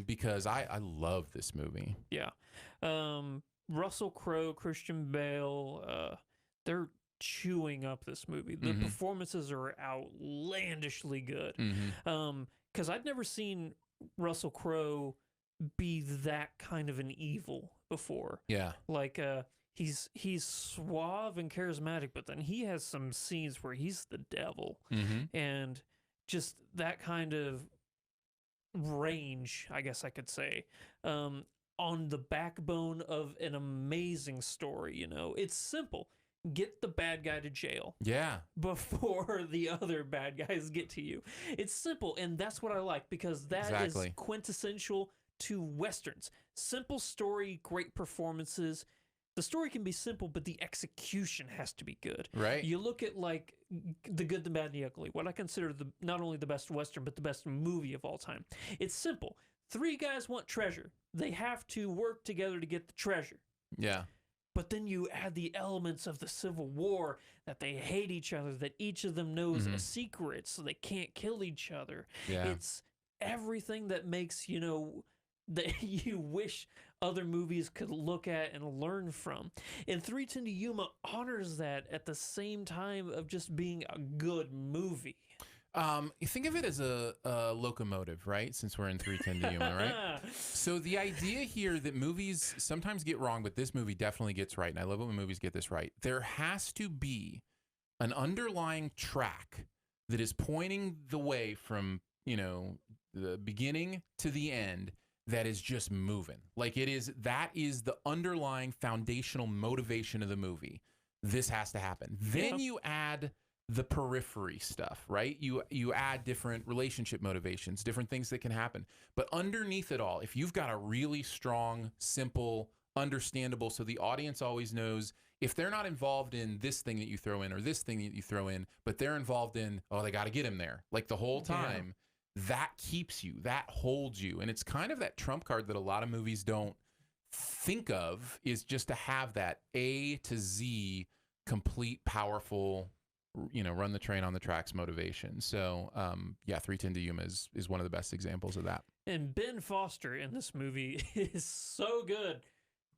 A: Because I love this movie.
C: Yeah. Russell Crowe, Christian Bale, they're chewing up this movie. The performances are outlandishly good. Because I'd never seen Russell Crowe be that kind of an evil before.
A: Yeah.
C: Like he's suave and charismatic, but then he has some scenes where he's the devil. And just that kind of range, I guess I could say, on the backbone of an amazing story. You know, it's simple. Get the bad guy to jail.
A: Yeah.
C: Before the other bad guys get to you. It's simple, and that's what I like, because that is quintessential to Westerns. Simple story, great performances. The story can be simple, but the execution has to be good.
A: Right.
C: You look at like The Good, the Bad, and the Ugly, what I consider not only the best Western, but the best movie of all time. It's simple. 3 guys want treasure. They have to work together to get the treasure.
A: Yeah.
C: But then you add the elements of the Civil War, that they hate each other, that each of them knows a secret, so they can't kill each other.
A: Yeah.
C: It's everything that makes, you know, that you wish other movies could look at and learn from. And 3:10 to Yuma honors that at the same time of just being a good movie.
A: You think of it as a locomotive, right? Since we're in 3:10 to Yuma, right? So the idea here that movies sometimes get wrong, but this movie definitely gets right, and I love it when movies get this right. There has to be an underlying track that is pointing the way from, you know, the beginning to the end, that is just moving. Like that is the underlying foundational motivation of the movie. This has to happen. Then you add the periphery stuff, right? You add different relationship motivations, different things that can happen. But underneath it all, if you've got a really strong, simple, understandable, so the audience always knows if they're not involved in this thing that you throw in or this thing that you throw in, but they're involved in, oh, they got to get him there. Like the whole time, that keeps you, that holds you. And it's kind of that trump card that a lot of movies don't think of, is just to have that A to Z complete, powerful, you know, run the train on the tracks motivation. So, yeah, 3:10 to Yuma is one of the best examples of that. And
C: Ben Foster in this movie is so good.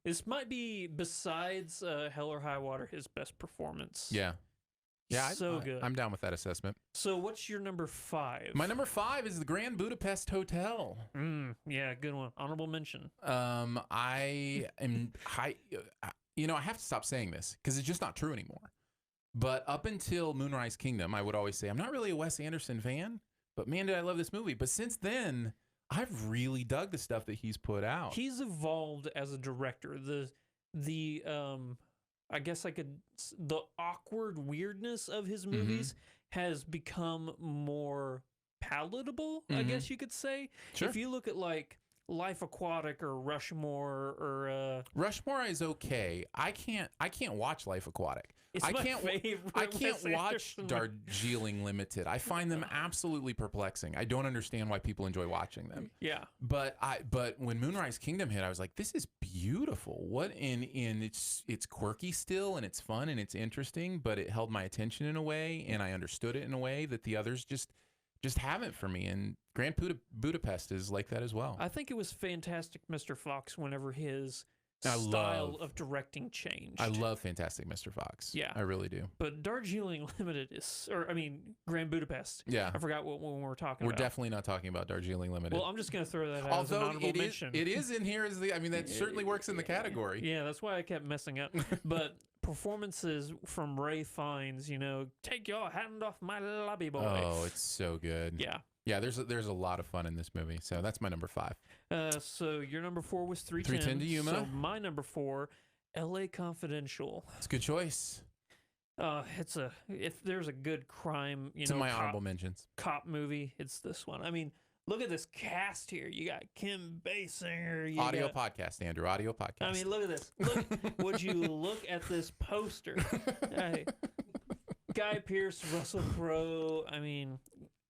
C: This might be, besides Hell or High Water, his best performance.
A: Yeah. Yeah,
C: so good.
A: I'm down with that assessment.
C: So what's your number 5?
A: My number 5 is the Grand Budapest Hotel.
C: Yeah, good one. Honorable mention.
A: I am high. You know, I have to stop saying this because it's just not true anymore. But up until Moonrise Kingdom, I would always say I'm not really a Wes Anderson fan, but man, did I love this movie. But since then, I've really dug the stuff that he's put out.
C: He's evolved as a director. The I guess the awkward weirdness of his movies has become more palatable, I guess you could say.
A: Sure.
C: If you look at like Life Aquatic or Rushmore or
A: Rushmore is okay. I can't watch Life Aquatic.
C: It's my favorite.
A: I can't
C: Wes
A: watch
C: Anderson.
A: Darjeeling Limited. I find them absolutely perplexing. I don't understand why people enjoy watching them.
C: Yeah.
A: But when Moonrise Kingdom hit, I was like, this is beautiful. What in it's quirky still, and it's fun and it's interesting, but it held my attention in a way, and I understood it in a way that the others just haven't for me. And Grand Budapest is like that as well.
C: I think it was Fantastic Mr. Fox whenever his style of directing changed.
A: I love Fantastic Mr. Fox.
C: Yeah.
A: I really do.
C: But Darjeeling Limited Grand Budapest.
A: Yeah.
C: I forgot what we were talking about.
A: We're definitely not talking about Darjeeling Limited.
C: Well, I'm just going to throw that out as an honorable mention.
A: It is in here that certainly works in the category.
C: Yeah, that's why I kept messing up. But performances from Ray Fiennes, you know, take your hand off my lobby boy.
A: Oh, it's so good.
C: Yeah.
A: Yeah, there's a lot of fun in this movie. So that's my number 5.
C: So your number 4 was 3:10.
A: 3:10 to Yuma.
C: So my number 4, L.A. Confidential.
A: It's a good choice.
C: If there's a good crime,
A: it's in my honorable mentions.
C: Cop movie, it's this one. I mean, look at this cast here. You got Kim Basinger.
A: Audio podcast, Andrew. Audio podcast.
C: I mean, look at this. Would you look at this poster? Guy Pearce, Russell Crowe. I mean,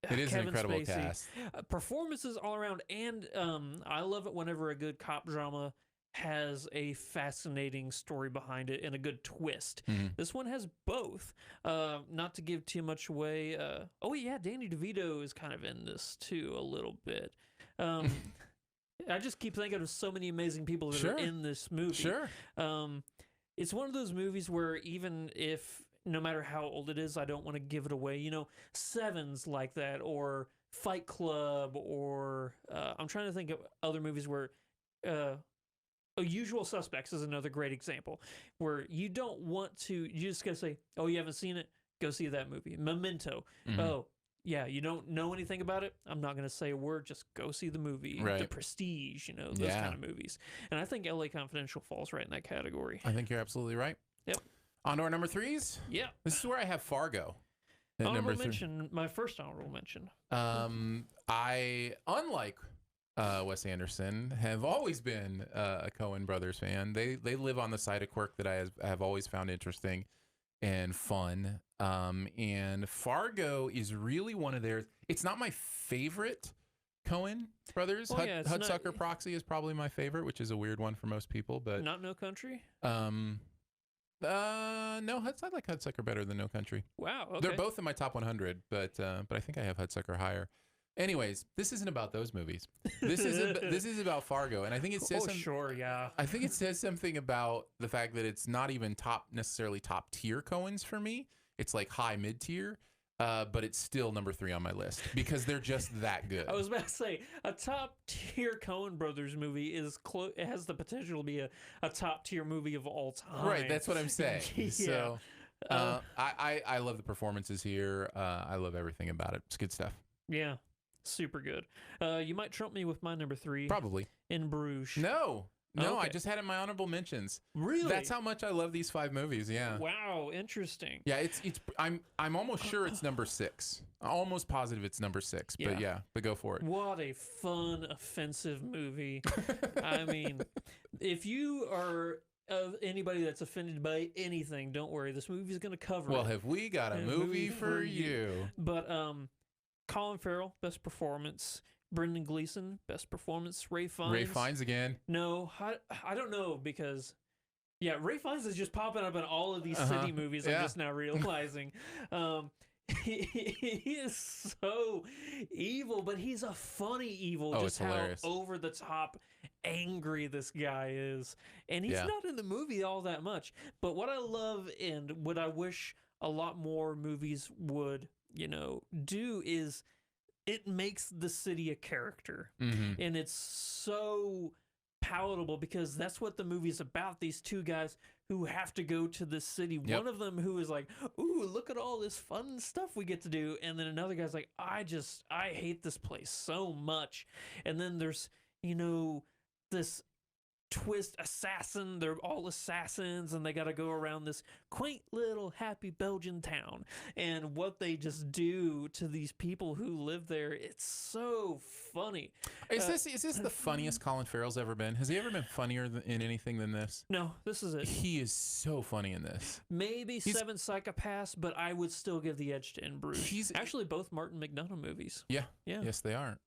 A: it is
C: Kevin
A: an incredible
C: Spacey.
A: cast.
C: Performances all around, and I love it whenever a good cop drama has a fascinating story behind it and a good twist. This one has both. Not to give too much away. Oh yeah, Danny DeVito is kind of in this too a little bit. I just keep thinking of so many amazing people that are in this movie.
A: Sure.
C: It's one of those movies where even if no matter how old it is, I don't want to give it away. You know, Seven's like that, or Fight Club, or I'm trying to think of other movies where Usual Suspects is another great example where you don't want to, you just gotta say, oh, you haven't seen it? Go see that movie. Memento. Oh, yeah, you don't know anything about it? I'm not going to say a word. Just go see the movie.
A: Right.
C: The Prestige, you know, those kind of movies. And I think LA Confidential falls right in that category.
A: I think you're absolutely right.
C: Yep.
A: On to our number threes.
C: Yeah.
A: This is where I have Fargo. At
C: Honorable
A: number
C: mention, my first honorable mention.
A: I, unlike Wes Anderson, have always been a Coen Brothers fan. They live on the side of quirk that I have always found interesting and fun. And Fargo is really one of theirs. It's not my favorite Coen Brothers.
C: Well, yeah,
A: Hudsucker Proxy is probably my favorite, which is a weird one for most people. But
C: Not No Country?
A: no, I like Hudsucker better than No Country.
C: Wow. Okay.
A: They're both in my top 100, but I think I have Hudsucker higher. Anyways, this isn't about those movies. This is about Fargo, and I think it says
C: sure, yeah.
A: I think it says something about the fact that it's not even necessarily top tier Coens for me. It's like high mid tier, but it's still number 3 on my list because they're just that good.
C: I was about to say a top tier Coen Brothers movie it has the potential to be a top tier movie of all time.
A: Right, that's what I'm saying.
C: Yeah.
A: So I love the performances here. I love everything about it. It's good stuff.
C: Yeah. Super good. You might trump me with my number 3.
A: Probably.
C: In Bruges.
A: No,
C: Okay.
A: I just had it in my honorable mentions.
C: Really?
A: That's how much I love these 5 movies. Yeah.
C: Wow, interesting.
A: Yeah, I'm almost sure it's number 6. Almost positive it's number 6.
C: Yeah.
A: But go for it.
C: What a fun, offensive movie. I mean, if you are anybody that's offended by anything, don't worry. This movie is going to cover
A: Well,
C: it.
A: have we got a movie for you?
C: But Colin Farrell, best performance. Brendan Gleeson, best performance. Ray Fiennes.
A: Ray Fiennes again.
C: No, I don't know because, yeah, Ray Fiennes is just popping up in all of these city movies. I'm just now realizing. He is so evil, but he's a funny evil.
A: Oh,
C: just
A: it's
C: how
A: hilarious.
C: over the top angry this guy is. And he's not in the movie all that much. But what I love and what I wish a lot more movies would, do is it makes the city a character. And it's so palatable because that's what the movie's about. These two guys who have to go to this city.
A: Yep.
C: One of them who is like, ooh, look at all this fun stuff we get to do. And then another guy's like, I hate this place so much. And then there's, this twist assassin. They're all assassins and they got to go around this quaint little happy Belgian town. And what they just do to these people who live there, it's so funny.
A: Is this the funniest Colin Farrell's ever been? Has he ever been funnier in anything than this?
C: No, this is it.
A: He is so funny in this.
C: Maybe Seven Psychopaths, but I would still give the edge to In Bruges. He's actually both Martin McDonagh movies.
A: Yeah.
C: Yeah.
A: Yes, they are.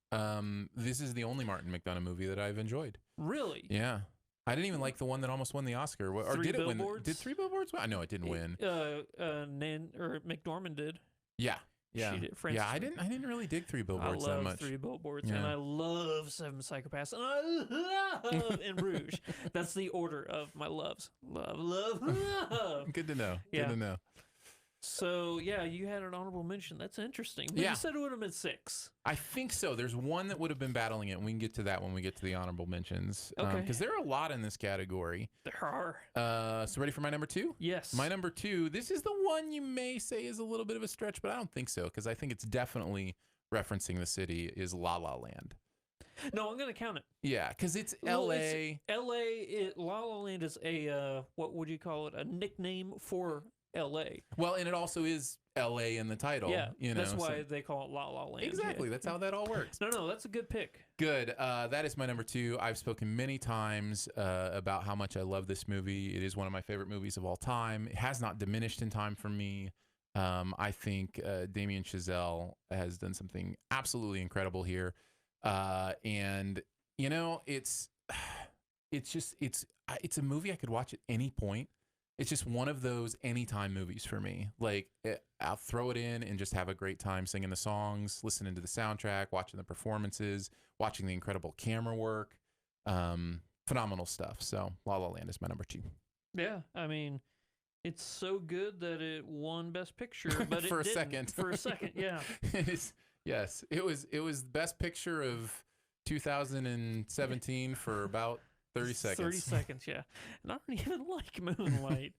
A: This is the only Martin McDonagh movie that I've enjoyed.
C: Really?
A: Yeah. I didn't even like the one that almost won the Oscar. Or
C: Three
A: did it win?
C: Billboards?
A: Did 3 Billboards win? I know it didn't win.
C: McDormand did.
A: Yeah. Yeah.
C: She did.
A: Yeah, I didn't really dig 3 Billboards
C: I love
A: that much.
C: 3 Billboards,
A: Yeah.
C: and I love Seven Psychopaths, and I love In Bruges. That's the order of my loves. Love, love, love.
A: Good to know.
C: Yeah.
A: Good to know.
C: So, yeah, you had an honorable mention. That's interesting. But
A: Yeah.
C: you said it would have been 6.
A: I think so. There's one that would have been battling it, and we can get to that when we get to the honorable mentions.
C: Okay.
A: Because there are a lot in this category.
C: There are.
A: So ready for my number 2?
C: Yes.
A: My number 2, this is the one you may say is a little bit of a stretch, but I don't think so, because I think it's definitely referencing the city, is La La Land.
C: No, I'm going to count it.
A: Yeah, because it's
C: Well,
A: L.A.
C: La La Land is a, what would you call it? A nickname for L.A.
A: Well, and it also is L.A. in the title.
C: Yeah, that's
A: so-
C: why they call it La La Land.
A: Exactly.
C: Yeah.
A: That's how that all works.
C: No, that's a good pick.
A: Good. That is my number 2. I've spoken many times about how much I love this movie. It is one of my favorite movies of all time. It has not diminished in time for me. I think Damien Chazelle has done something absolutely incredible here. And it's a movie I could watch at any point. It's just one of those anytime movies for me. Like, I'll throw it in and just have a great time singing the songs, listening to the soundtrack, watching the performances, watching the incredible camera work. Phenomenal stuff. So La La Land is my number 2.
C: Yeah, I mean, It's so good that it won Best Picture, but
A: For
C: it
A: a
C: didn't.
A: second.
C: For a second, yeah.
A: Yes, it was Best Picture of 2017 for about 30 seconds.
C: 30 seconds, yeah. And I don't even like Moonlight.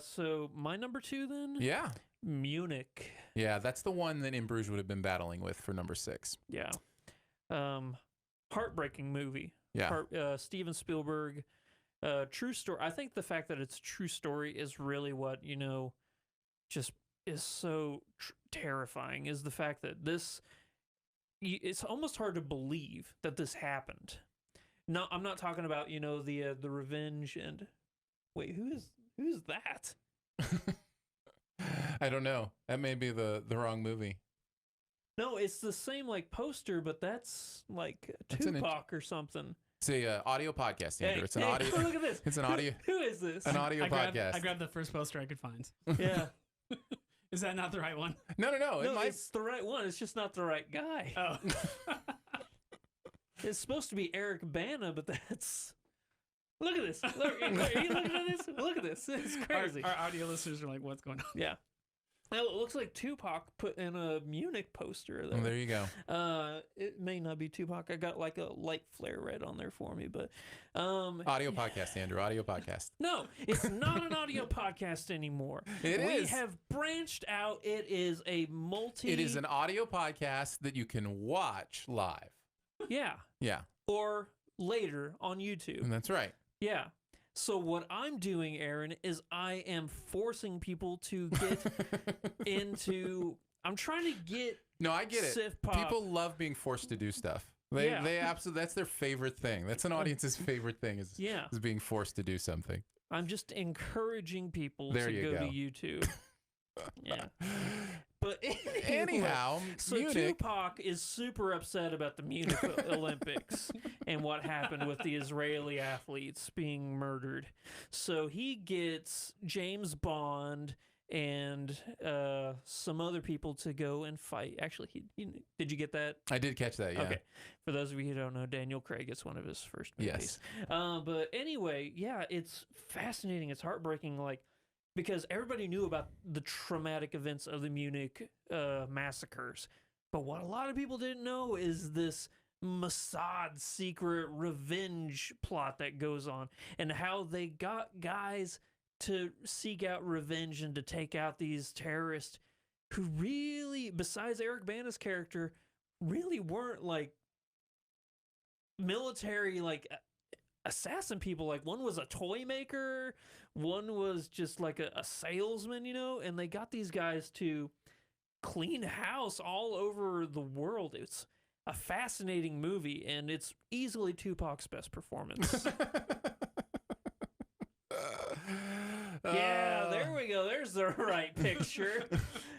C: So my number 2 then?
A: Yeah.
C: Munich.
A: Yeah, that's the one that In Bruges would have been battling with for number 6.
C: Yeah. Heartbreaking movie.
A: Yeah.
C: Steven Spielberg. True story. I think the fact that it's a true story is really what, just is so terrifying, is the fact that it's almost hard to believe that this happened. No, I'm not talking about, the revenge and wait, who's that?
A: I don't know. That may be the wrong movie.
C: No, it's the same like poster, but that's like Tupac or something.
A: It's a audio podcast, Andrew. It's an audio.
C: Look at this.
A: It's an audio.
C: Who is this?
A: An audio podcast.
B: I grabbed the first poster I could find.
C: Yeah.
B: Is that not the right one?
A: No.
C: It's the right one. It's just not the right guy.
B: Oh.
C: It's supposed to be Eric Bana, but that's... Look at this. Look, are you looking at this? Look at this. It's crazy.
B: Our audio listeners are like, what's going on?
C: Yeah. Well, it looks like Tupac put in a Munich poster.
A: Well, there you go.
C: It may not be Tupac. I got like a light flare red on there for me, but
A: audio podcast, Andrew. Audio podcast.
C: No, it's not an audio podcast anymore. We have branched out. It is a
A: It is an audio podcast that you can watch live.
C: Yeah.
A: Yeah.
C: Or later on YouTube.
A: And that's right.
C: Yeah. So what I'm doing, Aaron, is I am forcing people to get into... I'm trying to get...
A: No, I get it.
C: SiftPop.
A: People love being forced to do stuff. They absolutely... That's their favorite thing. That's an audience's favorite thing is being forced to do something.
C: I'm just encouraging people
A: to
C: go to YouTube. Yeah. But
A: anyhow,
C: so
A: Munich.
C: Tupac is super upset about the Munich Olympics and what happened with the Israeli athletes being murdered. So he gets James Bond and some other people to go and fight. Actually, did you get that?
A: I did catch that, yeah.
C: Okay. For those of you who don't know, Daniel Craig, it's one of his first movies.
A: Yes.
C: But anyway, yeah, it's fascinating. It's heartbreaking, because everybody knew about the traumatic events of the Munich massacres. But what a lot of people didn't know is this Mossad secret revenge plot that goes on and how they got guys to seek out revenge and to take out these terrorists who really, besides Eric Bana's character, really weren't military, assassin people. One was a toy maker, one was just a salesman, and they got these guys to clean house all over the world. It's a fascinating movie, and it's easily Tupac's best performance. Yeah, there we go. There's the right picture.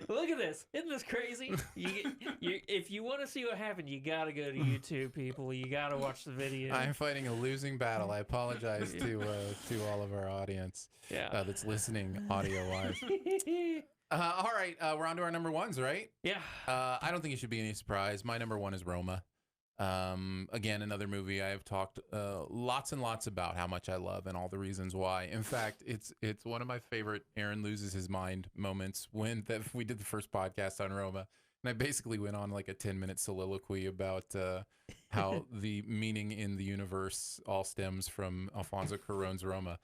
C: Look at this. Isn't this crazy? If you want to see what happened, you got to go to YouTube, people. You got to watch the video.
A: I'm fighting a losing battle. I apologize to all of our audience that's listening audio-wise. All right, we're on to our number ones, right?
C: Yeah.
A: I don't think it should be any surprise. My number one is Roma. Again, another movie I have talked lots and lots about how much I love and all the reasons why. In fact, it's one of my favorite Aaron loses his mind moments when we did the first podcast on Roma. And I basically went on a 10-minute soliloquy about how the meaning in the universe all stems from Alfonso Cuarón's Roma.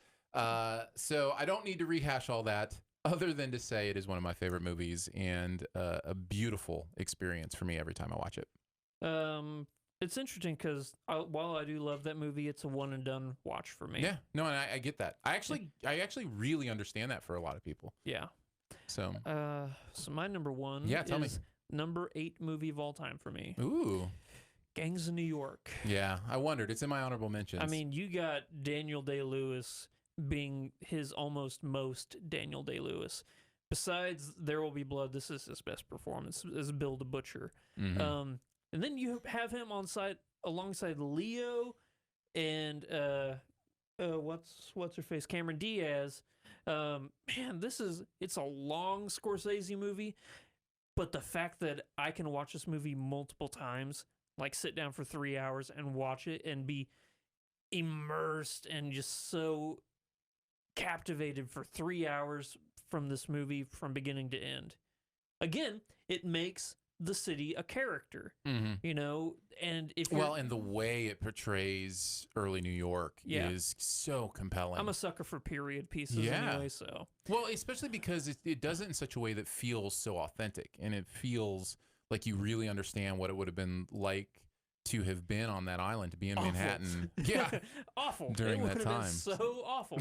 A: So I don't need to rehash all that other than to say it is one of my favorite movies and a beautiful experience for me every time I watch it.
C: It's interesting because while I do love that movie, it's a one and done watch for me.
A: Yeah, no, and I get that. I actually really understand that for a lot of people.
C: Yeah.
A: So
C: my number one
A: tell me.
C: Number 8 movie of all time for me.
A: Ooh.
C: Gangs of New York.
A: Yeah, I wondered. It's in my honorable mentions.
C: I mean, you got Daniel Day-Lewis being his almost most Daniel Day-Lewis. Besides There Will Be Blood, this is his best performance as Bill the Butcher.
A: Mm-hmm.
C: And then you have him alongside Leo and what's her face, Cameron Diaz. Man, it's a long Scorsese movie, but the fact that I can watch this movie multiple times, sit down for 3 hours and watch it and be immersed and just so captivated for 3 hours from this movie from beginning to end. Again, it makes the city a character, you know, and if
A: well, and the way it portrays early New York is so compelling.
C: I'm a sucker for period pieces anyway, so.
A: Well, especially because it does it in such a way that feels so authentic, and it feels like you really understand what it would have been like to have been on that island, to be in Manhattan. Yeah.
C: Awful.
A: During that time.
C: So awful.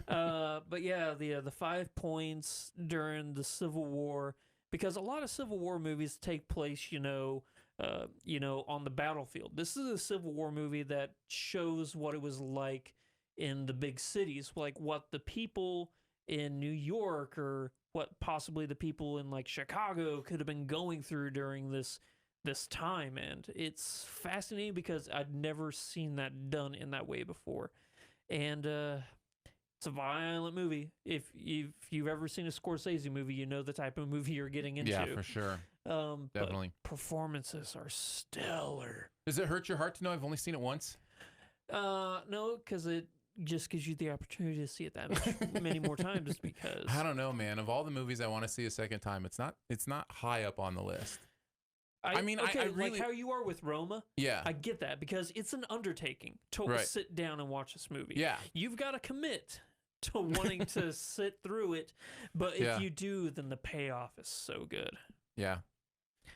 C: But yeah, the 5 points during the Civil War, because a lot of Civil War movies take place, you know, on the battlefield. This is a Civil War movie that shows what it was like in the big cities, like what the people in New York or what possibly the people in like Chicago could have been going through during this time. And it's fascinating because I'd never seen that done in that way before. And it's a violent movie. If you've ever seen a Scorsese movie, you know the type of movie you're getting into.
A: Yeah, for sure. Definitely.
C: Performances are stellar.
A: Does it hurt your heart to know I've only seen it once?
C: No, because it just gives you the opportunity to see it that many more times. Because
A: I don't know, man. Of all the movies I want to see a second time, it's not high up on the list. I mean, I really,
C: like how you are with Roma.
A: Yeah,
C: I get that because it's an undertaking to sit down and watch this movie.
A: Yeah,
C: you've got to commit to wanting to sit through it, but if you do, then the payoff is so good.
A: Yeah,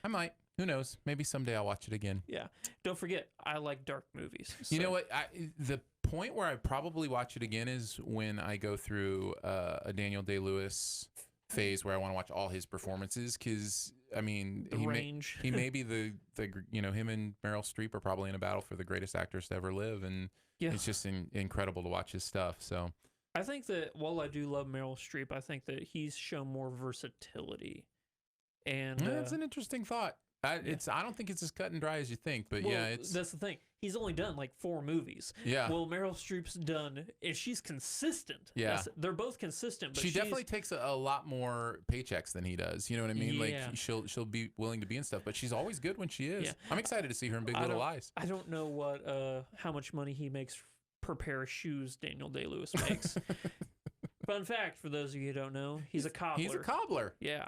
A: I might. Who knows? Maybe someday I'll watch it again.
C: Yeah. Don't forget, I like dark movies.
A: So. You know what? The point where I probably watch it again is when I go through a Daniel Day-Lewis phase where I want to watch all his performances, because I mean, he may be the you know, him and Meryl Streep are probably in a battle for the greatest actors to ever live, and it's just incredible to watch his stuff. So
C: I think that while I do love Meryl Streep, I think that he's shown more versatility. And
A: that's an interesting thought. I don't think it's as cut and dry as you think, but
C: that's the thing. He's only done like 4 movies.
A: Yeah.
C: Well, Meryl Streep's done, if she's consistent.
A: Yeah.
C: They're both consistent. But
A: she definitely takes a lot more paychecks than he does. You know what I mean?
C: Yeah.
A: Like she'll be willing to be in stuff, but she's always good when she is.
C: Yeah.
A: I'm excited to see her in Big Little Lies.
C: I don't know what how much money he makes per pair of shoes Daniel Day-Lewis makes. Fun fact for those of you who don't know, he's a cobbler.
A: He's a cobbler.
C: Yeah.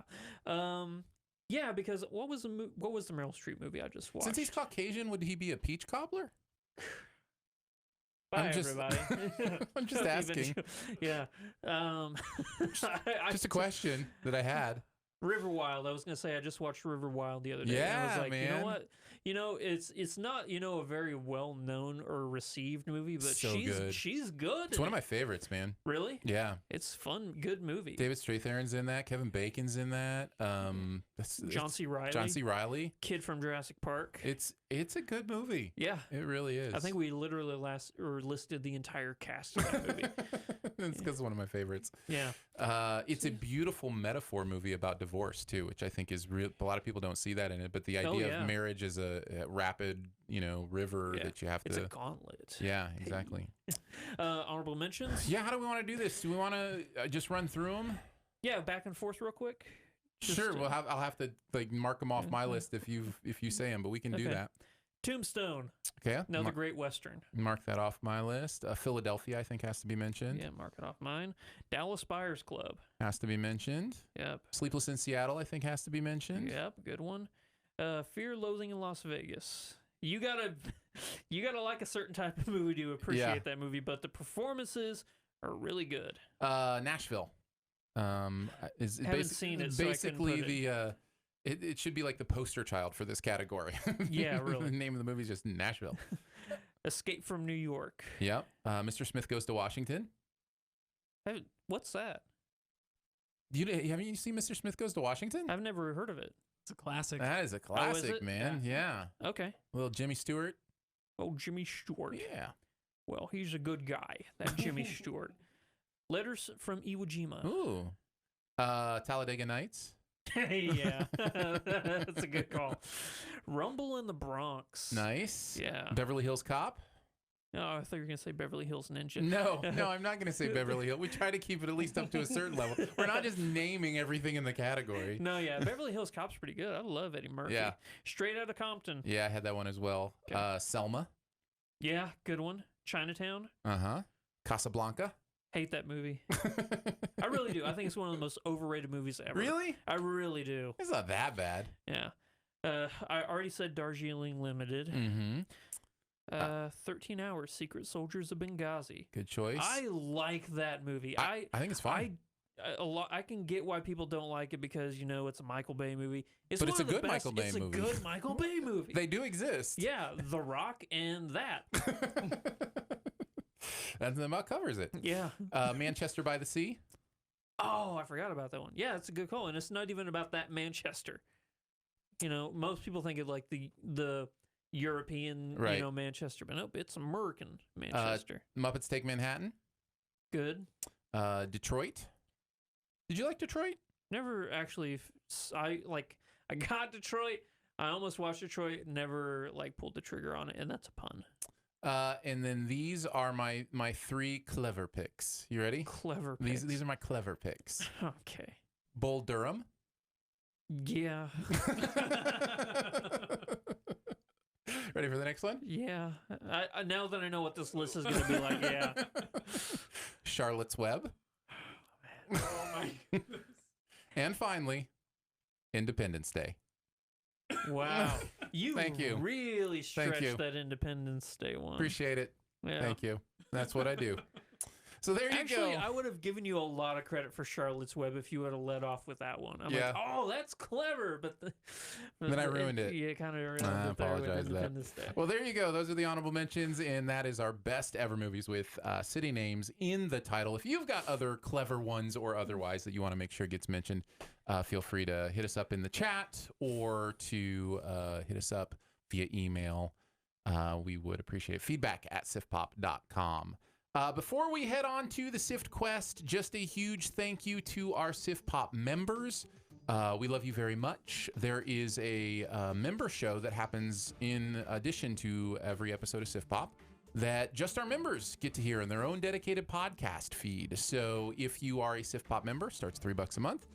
C: Yeah, because what was the Meryl Streep movie I just watched?
A: Since he's Caucasian, would he be a peach cobbler?
C: Bye, everybody.
A: I'm just asking.
C: Yeah.
A: Just a question that I had.
C: River Wild. I was going to say I just watched River Wild the other day.
A: Yeah,
C: and I was like,
A: man.
C: You know what? You know, it's not, you know, a very well known or received movie, but she's good.
A: It's one of my favorites, man.
C: Really?
A: Yeah.
C: It's fun, good movie.
A: David Strathairn's in that. Kevin Bacon's in that.
C: John C. Reilly.
A: John C. Reilly.
C: Kid from Jurassic Park.
A: It's a good movie.
C: Yeah.
A: It really is.
C: I think we literally listed the entire cast of that movie.
A: It's because it's one of my favorites.
C: Yeah.
A: It's a beautiful metaphor movie about divorce too, which I think is real. A lot of people don't see that in it, but the idea of marriage as a rapid, you know, river that you have to.
C: It's a gauntlet.
A: Yeah, exactly.
C: Honorable mentions.
A: Yeah. How do we want to do this? Do we want to just run through them?
C: Yeah, back and forth real quick.
A: Sure. I'll have to like mark them off my list if you say them, but we can do that.
C: Tombstone.
A: Okay.
C: Another great Western.
A: Mark that off my list. Philadelphia, I think, has to be mentioned.
C: Yeah, mark it off mine. Dallas Buyers Club.
A: Has to be mentioned.
C: Yep.
A: Sleepless in Seattle, I think, has to be mentioned.
C: Yep, good one. Fear, Loathing in Las Vegas. You gotta like a certain type of movie to appreciate that movie, but the performances are really good.
A: Nashville.
C: Haven't seen it.
A: Basically, it should be like the poster child for this category.
C: Yeah, really.
A: The name of the movie is just Nashville.
C: Escape from New York.
A: Yep. Mr. Smith Goes to Washington.
C: What's that?
A: Haven't you seen Mr. Smith Goes to Washington?
C: I've never heard of it.
B: It's a classic.
A: That is a classic,
C: is it?
A: man. Yeah.
C: Okay.
A: Little Jimmy Stewart.
C: Oh, Jimmy Stewart.
A: Yeah.
C: Well, he's a good guy, that Jimmy Stewart. Letters from Iwo Jima.
A: Ooh. Talladega Nights.
C: Yeah, that's a good call. Rumble in the Bronx.
A: Nice.
C: Yeah.
A: Beverly Hills Cop.
C: No, I thought you were going to say Beverly Hills Ninja.
A: No, I'm not going to say Beverly Hills. We try to keep it at least up to a certain level. We're not just naming everything in the category.
C: No, yeah. Beverly Hills Cop's pretty good. I love Eddie Murphy.
A: Yeah.
C: Straight Outta Compton.
A: Yeah, I had that one as well.
C: Okay.
A: Selma.
C: Yeah, good one. Chinatown.
A: Uh-huh. Casablanca.
C: Hate that movie. I really do. I think it's one of the most overrated movies ever.
A: Really?
C: I really do.
A: It's not that bad.
C: Yeah. I already said Darjeeling Limited.
A: Mm-hmm.
C: 13 Hours, Secret Soldiers of Benghazi.
A: Good choice.
C: I like that movie.
A: I think it's fine.
C: I can get why people don't like it because, you know, it's a Michael Bay movie.
A: But it's a good Michael Bay movie.
C: It's a good Michael Bay movie.
A: They do exist.
C: Yeah, The Rock and that.
A: That about covers it.
C: Yeah.
A: Manchester by the Sea.
C: Oh, I forgot about that one. Yeah, it's a good call. And it's not even about that Manchester. You know, most people think of like the European,
A: right.
C: you know, Manchester. But nope, it's American Manchester.
A: Muppets Take Manhattan.
C: Good.
A: Detroit. Did you like Detroit?
C: Never actually. I got Detroit. I almost watched Detroit. Never like pulled the trigger on it, and that's a pun.
A: And then these are my 3 clever picks. You ready?
C: Clever picks.
A: These are my clever picks.
C: Okay.
A: Bull Durham.
C: Yeah.
A: Ready for the next one?
C: Yeah. I now that I know what this list is going to be like, yeah.
A: Charlotte's Web.
B: Oh my goodness.
A: And finally, Independence Day.
C: Wow.
A: Thank you.
C: Really
A: Thank you.
C: stretched that Independence Day one.
A: Appreciate it.
C: Yeah.
A: Thank you. That's what I do. So there you
C: Actually,
A: go.
C: I would have given you a lot of credit for Charlotte's Web if you would have led off with that one. I'm
A: Yeah.
C: like, oh, that's clever, but
A: Then I ruined it.
C: Yeah, kind of ruined
A: I
C: it there with
A: apologize for that.
C: Independence Day.
A: Well, there you go. Those are the honorable mentions, and that is our best ever movies with city names in the title. If you've got other clever ones or otherwise that you want to make sure gets mentioned, feel free to hit us up in the chat or to hit us up via email. We would appreciate feedback at siftpop.com. Before we head on to the Sift Quest, just a huge thank you to our SiftPop members. We love you very much. There is a member show that happens in addition to every episode of SiftPop that just our members get to hear in their own dedicated podcast feed. So if you are a SiftPop member, starts $3 a month.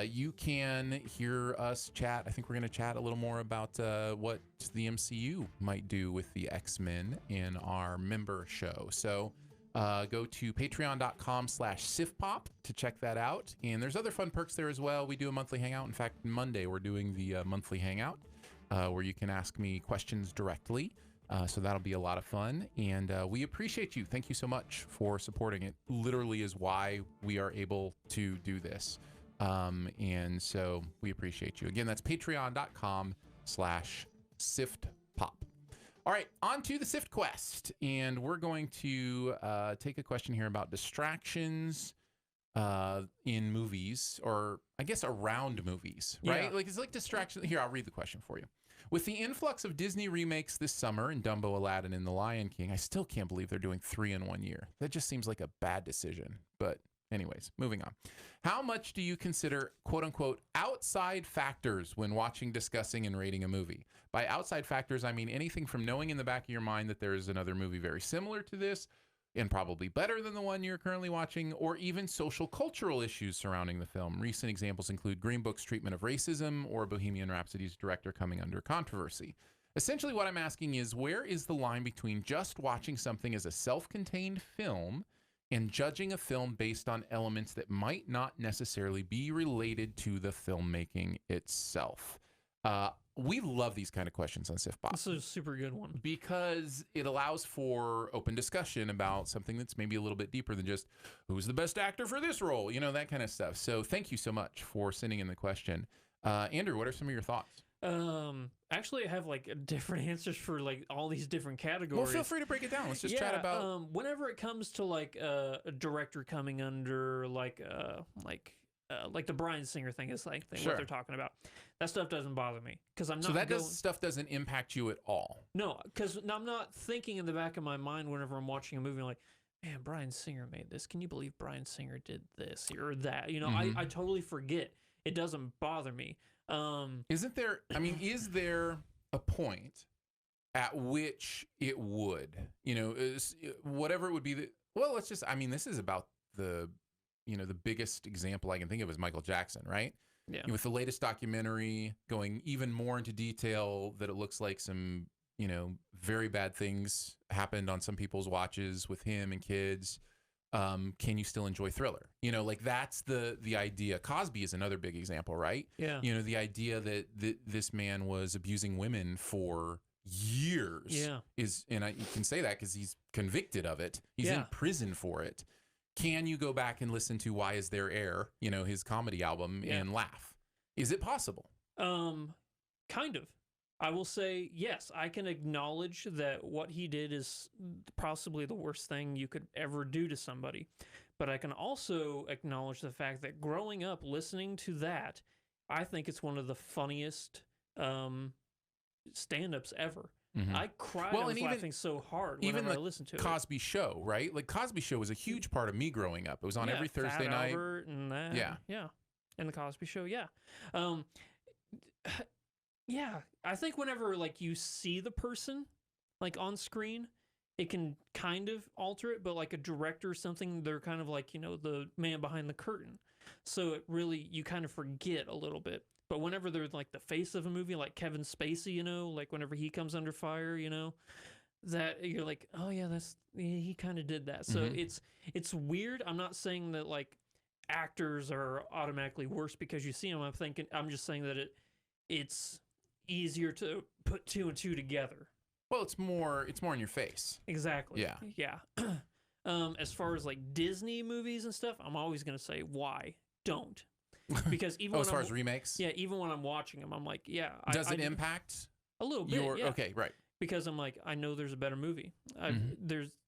A: You can hear us chat. I think we're going to chat a little more about what the MCU might do with the X-Men in our member show. So go to patreon.com/SiftPop to check that out. And there's other fun perks there as well. We do a monthly hangout. In fact, Monday we're doing the monthly hangout where you can ask me questions directly. So that'll be a lot of fun. And we appreciate you. Thank you so much for supporting it. Literally is why we are able to do this. And so we appreciate you. Again, that's patreon.com/SiftPop. All right, on to the Sift Quest. And we're going to take a question here about distractions in movies, or I guess around movies, right?
C: Yeah.
A: Like it's like distraction. Here, I'll read the question for you. With the influx of Disney remakes this summer in Dumbo, Aladdin, and The Lion King, I still can't believe they're doing 3 in 1 year. That just seems like a bad decision. But anyways, moving on. How much do you consider quote unquote outside factors when watching, discussing, and rating a movie? By outside factors, I mean anything from knowing in the back of your mind that there is another movie very similar to this and probably better than the one you're currently watching, or even social cultural issues surrounding the film. Recent examples include Green Book's treatment of racism or Bohemian Rhapsody's director coming under controversy. Essentially, what I'm asking is, where is the line between just watching something as a self-contained film and judging a film based on elements that might not necessarily be related to the filmmaking itself? We love these kind of questions on SiftPop.
C: This is a super good one.
A: Because it allows for open discussion about something that's maybe a little bit deeper than just who's the best actor for this role, you know, that kind of stuff. So thank you so much for sending in the question. Andrew, what are some of your thoughts?
C: Actually, I have like different answers for like all these different categories.
A: Well, feel free to break it down. Let's just chat about.
C: Whenever it comes to like a director coming under like the Bryan Singer thing is like
A: Sure.
C: what they're talking about. That stuff doesn't bother me because I'm not.
A: So that stuff doesn't impact you at all.
C: No, because I'm not thinking in the back of my mind whenever I'm watching a movie like, man, Bryan Singer made this. Can you believe Bryan Singer did this or that? You know, I totally forget. It doesn't bother me.
A: Isn't there? I mean, is there a point at which it would? You know, whatever it would be. Well, let's just. I mean, this is about the biggest example I can think of is Michael Jackson, right?
C: Yeah.
A: With the latest documentary going even more into detail that it looks like some, very bad things happened on some people's watches with him and kids. can you still enjoy Thriller? You know, like that's the idea. Cosby is another big example, right?
C: Yeah.
A: You know, the idea that this man was abusing women for years.
C: Yeah.
A: You can say that because he's convicted of it. He's in prison for it. Can you go back and listen to Why Is There Air, you know, his comedy album, and laugh? Is it possible?
C: Kind of. I will say, yes, I can acknowledge that what he did is possibly the worst thing you could ever do to somebody. But I can also acknowledge the fact that growing up listening to that, I think it's one of the funniest stand-ups ever. I cried. I was laughing so hard whenever I listened to
A: Cosby Show, right? Like Cosby Show was a huge part of me growing up. It was on every Thursday
C: Fat
A: night.
C: Albert and that. Yeah. And the Cosby Show, yeah, I think whenever like you see the person like on screen, it can kind of alter it, but like a director or something, they're kind of like, you know, the man behind the curtain. So it really, you kind of forget a little bit. But whenever they're like the face of a movie, like Kevin Spacey, you know, like whenever he comes under fire, you know, that you're like, oh yeah, he kind of did that. So it's weird. I'm not saying that like actors are automatically worse because you see them. I'm just saying that it's easier to put two and two together.
A: Well, it's more in your face.
C: Exactly.
A: Yeah.
C: As far as like Disney movies and stuff, I'm always going to say, why? Don't. Because even
A: as far as remakes?
C: Yeah, even when I'm watching them, I'm like, yeah.
A: Does it impact?
C: A little bit, yeah.
A: Okay, right.
C: Because I'm like, I know there's a better movie.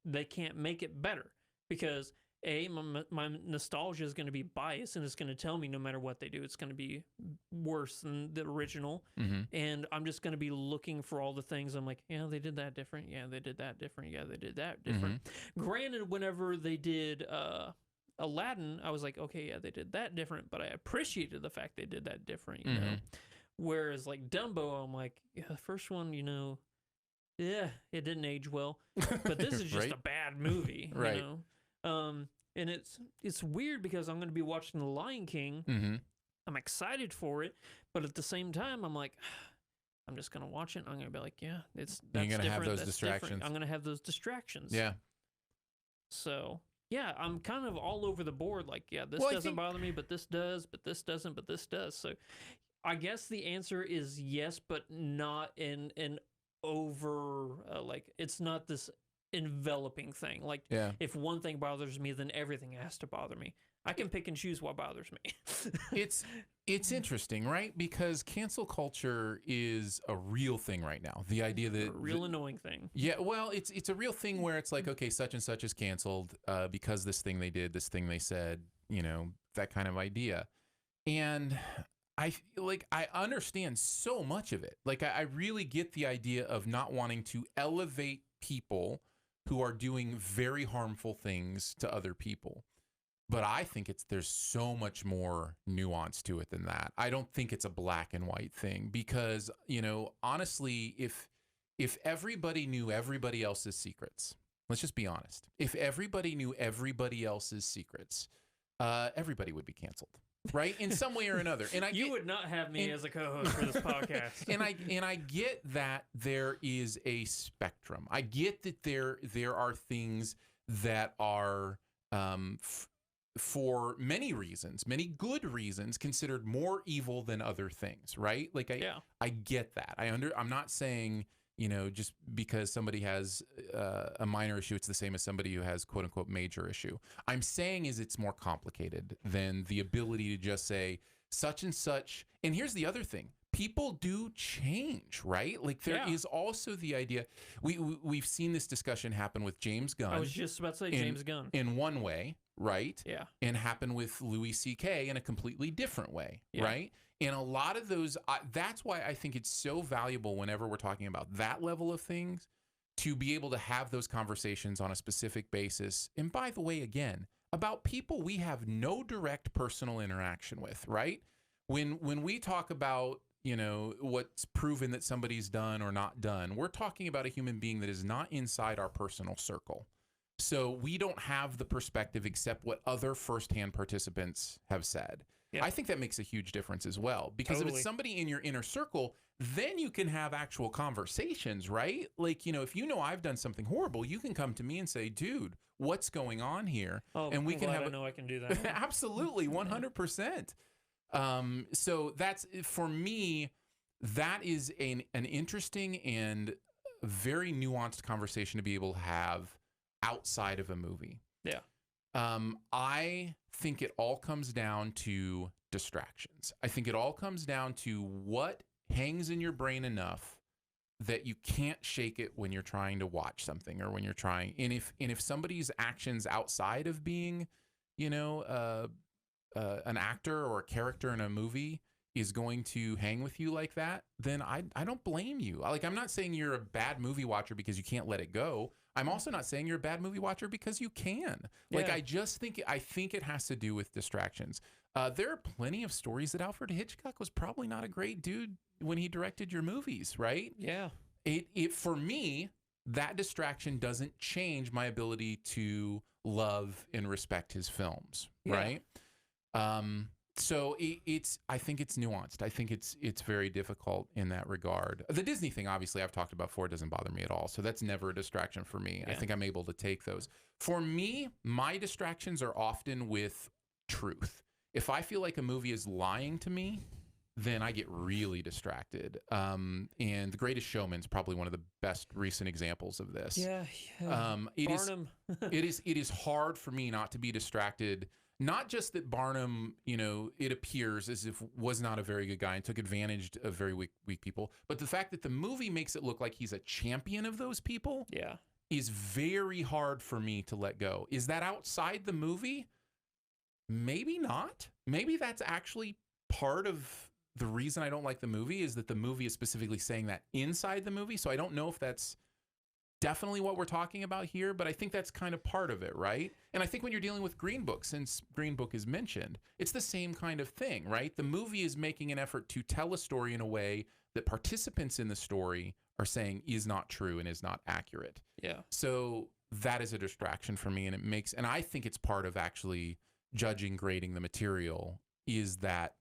C: They can't make it better because my nostalgia is going to be biased and it's going to tell me no matter what they do, it's going to be worse than the original. And I'm just going to be looking for all the things. I'm like, yeah, they did that different. Yeah, they did that different. Yeah, they did that different. Granted, whenever they did Aladdin, I was like, okay, yeah, they did that different, but I appreciated the fact they did that different, you know? Whereas like Dumbo, I'm like, yeah, the first one, you know, yeah, it didn't age well, but this is just a bad movie, you know? And it's weird because I'm going to be watching The Lion King. I'm excited for it, but at the same time, I'm like, I'm just going to watch it. And I'm going to be like, yeah, that's
A: different. You're going to have those
C: that's
A: distractions.
C: Different. I'm going to have those distractions.
A: Yeah.
C: So yeah, I'm kind of all over the board. Like, yeah, this doesn't bother me, but this does, but this doesn't, but this does. So I guess the answer is yes, but not in an over, like, it's not this enveloping thing. Like, if one thing bothers me, then everything has to bother me. I can pick and choose what bothers me.
A: It's interesting, right? Because cancel culture is a real thing right now. The idea that
C: a real annoying thing.
A: Yeah, well, it's a real thing where it's like, okay, such and such is canceled because this thing they did, this thing they said, you know, that kind of idea. And I understand so much of it. Like I really get the idea of not wanting to elevate people who are doing very harmful things to other people. But I think there's so much more nuance to it than that. I don't think it's a black and white thing because, you know, honestly, if everybody knew everybody else's secrets, let's just be honest. If everybody knew everybody else's secrets, everybody would be canceled, right? In some way or another. And
C: you would not have me as a co-host for this podcast.
A: And I get that there is a spectrum. I get that there are things that are for many reasons, many good reasons, considered more evil than other things, right? Like I get that. I'm not saying, you know, just because somebody has a minor issue, it's the same as somebody who has quote unquote major issue. I'm saying is it's more complicated than the ability to just say such and such. And here's the other thing. People do change, right? Like there is also the idea we've seen this discussion happen with James Gunn.
C: I was just about to say James Gunn.
A: In one way, right?
C: Yeah.
A: And happen with Louis C.K. in a completely different way, right? And a lot of those, that's why I think it's so valuable whenever we're talking about that level of things to be able to have those conversations on a specific basis. And by the way, again, about people we have no direct personal interaction with, right? When we talk about, you know, what's proven that somebody's done or not done, we're talking about a human being that is not inside our personal circle. So we don't have the perspective except what other firsthand participants have said.
C: Yeah.
A: I think that makes a huge difference as well. Because if
C: Totally.
A: it's somebody in your inner circle, then you can have actual conversations, right? Like, if I've done something horrible, you can come to me and say, dude, what's going on here?
C: Oh,
A: and we
C: I'm
A: can
C: glad
A: have
C: I know I can do that.
A: absolutely 100%. So that's, for me, that is an interesting and very nuanced conversation to be able to have outside of a movie.
C: Yeah.
A: I think it all comes down to distractions. I think it all comes down to what hangs in your brain enough that you can't shake it when you're trying to watch something or when you're trying. And if somebody's actions outside of being, an actor or a character in a movie is going to hang with you like that, then I don't blame you. Like, I'm not saying you're a bad movie watcher because you can't let it go. I'm also not saying you're a bad movie watcher because you can. Like,
C: Yeah.
A: I think it has to do with distractions. There are plenty of stories that Alfred Hitchcock was probably not a great dude when he directed your movies, right?
C: Yeah.
A: It for me, that distraction doesn't change my ability to love and respect his films,
C: Yeah.
A: right? So I think it's nuanced. I think it's very difficult in that regard. The Disney thing, obviously, I've talked about before. It doesn't bother me at all. So that's never a distraction for me. I
C: Yeah.
A: think I'm able to take those. For me, my distractions are often with truth. If I feel like a movie is lying to me, then I get really distracted. And The Greatest Showman is probably one of the best recent examples of this.
C: Yeah.
A: Barnum.
C: Barnum.
A: It is hard for me not to be distracted. Not just that Barnum, it appears as if was not a very good guy and took advantage of very weak people, but the fact that the movie makes it look like he's a champion of those people
C: Yeah.
A: is very hard for me to let go. Is that outside the movie? Maybe not. Maybe that's actually part of the reason I don't like the movie, is that the movie is specifically saying that inside the movie. So I don't know if that's definitely what we're talking about here, but I think that's kind of part of it, right? And I think when you're dealing with Green Book, since Green Book is mentioned, it's the same kind of thing, right? The movie is making an effort to tell a story in a way that participants in the story are saying is not true and is not accurate.
C: Yeah.
A: So that is a distraction for me, and I think it's part of actually judging, grading the material, is that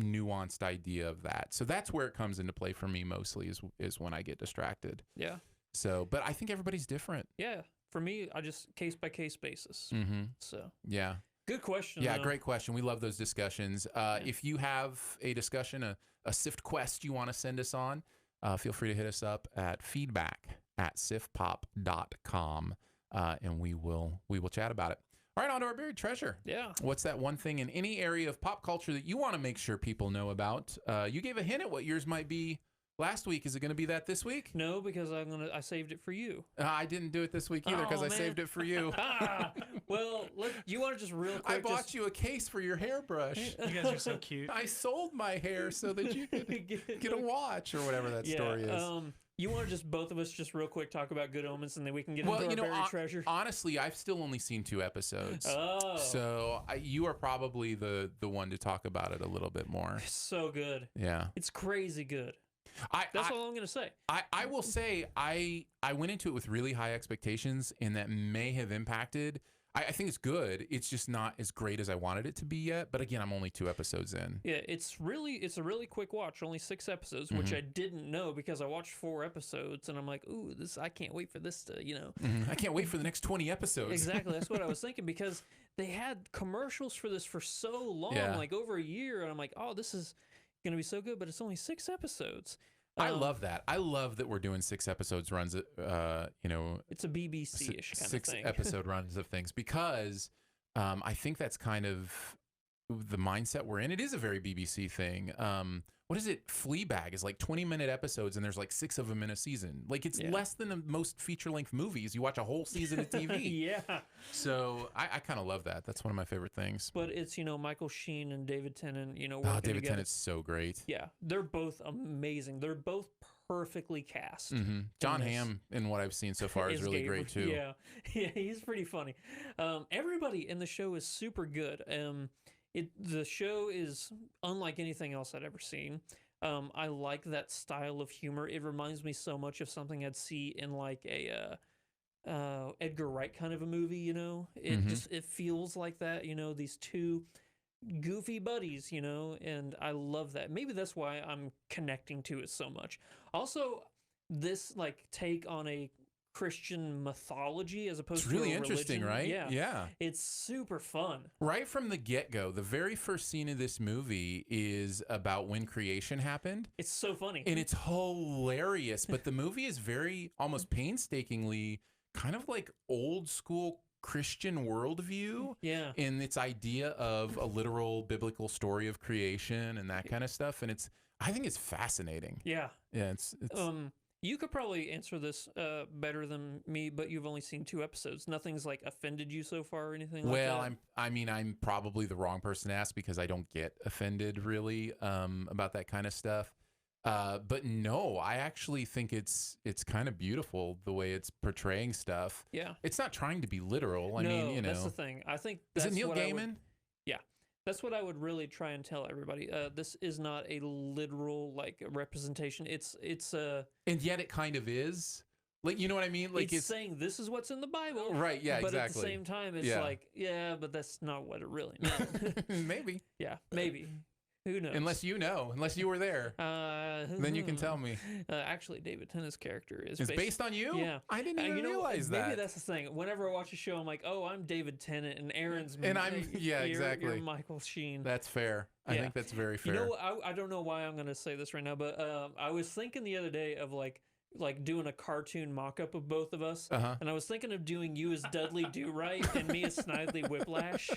A: nuanced idea of that. So that's where it comes into play for me mostly, is when I get distracted.
C: Yeah.
A: So, but I think everybody's different.
C: Yeah. For me, I just case by case basis.
A: Mm-hmm.
C: So
A: Yeah.
C: good question.
A: Yeah,
C: though.
A: great question. We love those discussions. If you have a discussion, a Sift quest you want to send us on, feel free to hit us up at feedback@siftpop.com, and we will chat about it. All right, on to our buried treasure.
C: Yeah.
A: What's that one thing in any area of pop culture that you want to make sure people know about? You gave a hint at what yours might be last week. Is it going to be that this week?
C: No, because I saved it for you.
A: I didn't do it this week either because
C: Oh,
A: I
C: man.
A: saved it for you.
C: Well, you want to just real quick?
A: I bought you a case for your hairbrush.
B: You guys are so cute.
A: I sold my hair so that you could get a watch or whatever that story is.
C: You want to just both of us just real quick talk about Good Omens, and then we can get into our buried treasure.
A: Honestly, I've still only seen 2 episodes.
C: Oh,
A: So you are probably the one to talk about it a little bit more.
C: so good.
A: Yeah.
C: It's crazy good.
A: That's
C: That's all I'm gonna say.
A: I will say I went into it with really high expectations, and that may have impacted. I think it's good. It's just not as great as I wanted it to be yet. But again, I'm only 2 episodes in.
C: Yeah, it's a really quick watch. Only 6 episodes, which I didn't know because I watched 4 episodes, and I'm like, ooh, I can't wait for this to,
A: I can't wait for the next 20 episodes.
C: Exactly. That's what I was thinking, because they had commercials for this for so long,
A: Yeah.
C: like over a year, and I'm like, oh, this is gonna be so good, but it's only 6 episodes.
A: I love that. I love that we're doing 6 episodes runs.
C: It's a BBC-ish kind of
A: 6
C: thing.
A: episode runs of things, because I think that's kind of the mindset we're in. It is a very BBC thing. What is it? Fleabag is like 20-minute episodes, and there's like 6 of them in a season. Like, it's less than the most feature-length movies. You watch a whole season of TV.
C: Yeah.
A: So I kind of love that. That's one of my favorite things.
C: But it's, Michael Sheen and David Tennant, working
A: David
C: together.
A: Tennant's so great.
C: Yeah, they're both amazing. They're both perfectly cast.
A: Mm-hmm. John
C: this.
A: Hamm, in what I've seen so far, is really great too.
C: Yeah, he's pretty funny. Everybody in the show is super good. The show is unlike anything else I'd ever seen. I like that style of humor. It reminds me so much of something I'd see in like a Edgar Wright kind of a movie. It feels like that. These two goofy buddies, you know, and I love that. Maybe that's why I'm connecting to it so much. Also, this like take on a Christian mythology as opposed
A: It's really
C: to a
A: interesting,
C: religion.
A: right?
C: Yeah. It's super fun.
A: Right from the get-go, the very first scene of this movie is about when creation happened.
C: It's so funny.
A: And it's hilarious, but the movie is very almost painstakingly kind of like old school Christian worldview
C: Yeah.
A: in its idea of a literal biblical story of creation and that kind of stuff. And I think it's fascinating.
C: Yeah.
A: Yeah, it's
C: You could probably answer this better than me, but you've only seen 2 episodes. Nothing's like offended you so far or anything like that?
A: well, I'm probably the wrong person to ask because I don't get offended really about that kind of stuff. But no, I actually think it's kind of beautiful the way it's portraying stuff.
C: Yeah.
A: It's not trying to be literal. I mean, you know.
C: That's the thing. I think
A: Is
C: that's
A: it Neil
C: what
A: Gaiman?
C: That's what I would really try and tell everybody. This is not a literal like representation. It's
A: And yet it kind of is. Like, you know what I mean? Like
C: it's saying this is what's in the Bible.
A: Right, yeah,
C: but
A: exactly.
C: at the same time, it's
A: Yeah.
C: like, yeah, but that's not what it really meant.
A: Maybe.
C: Yeah, maybe. Who knows?
A: Unless you know, unless you were there. Then you can tell me.
C: Actually, David Tennant's character is
A: It's based on you?
C: Yeah.
A: I didn't even realize that.
C: Maybe that's the thing. Whenever I watch a show, I'm like, oh, I'm David Tennant, and Aaron's...
A: And I'm, yeah, exactly.
C: You're Michael Sheen.
A: That's fair. I
C: Yeah.
A: think that's very fair.
C: You know, I don't know why I'm going to say this right now, but I was thinking the other day of like doing a cartoon mock-up of both of us, and I was thinking of doing you as Dudley Do-Right and me as Snidely Whiplash.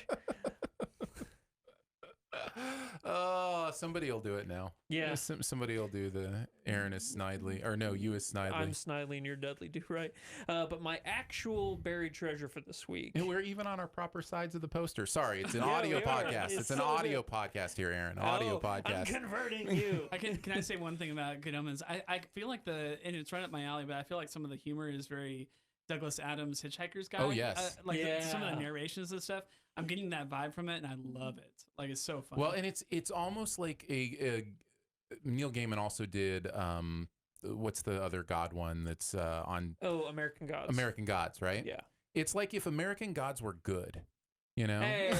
A: Oh, somebody will do it now.
C: Yeah.
A: Somebody will do the Aaron is Snidely, or no, you as Snidely.
C: I'm Snidely and you're Dudley Do-Right. But my actual buried treasure for this week.
A: And we're even on our proper sides of the poster. Sorry, it's an
C: Yeah,
A: audio
C: we are.
A: podcast. It's an
C: so
A: audio
C: good.
A: podcast here, Aaron. Audio podcast.
C: I'm converting you.
B: Can I say one thing about Good Omens? I feel like and it's right up my alley, but I feel like some of the humor is very Douglas Adams Hitchhiker's Guide.
A: Oh, yes.
B: Some of the narrations and stuff. I'm getting that vibe from it, and I love it. Like, it's so fun.
A: Well, and it's almost like a Neil Gaiman also did what's the other God one that's on
C: American Gods.
A: American Gods, right?
C: Yeah.
A: It's like if American Gods were good, you know?
C: Hey.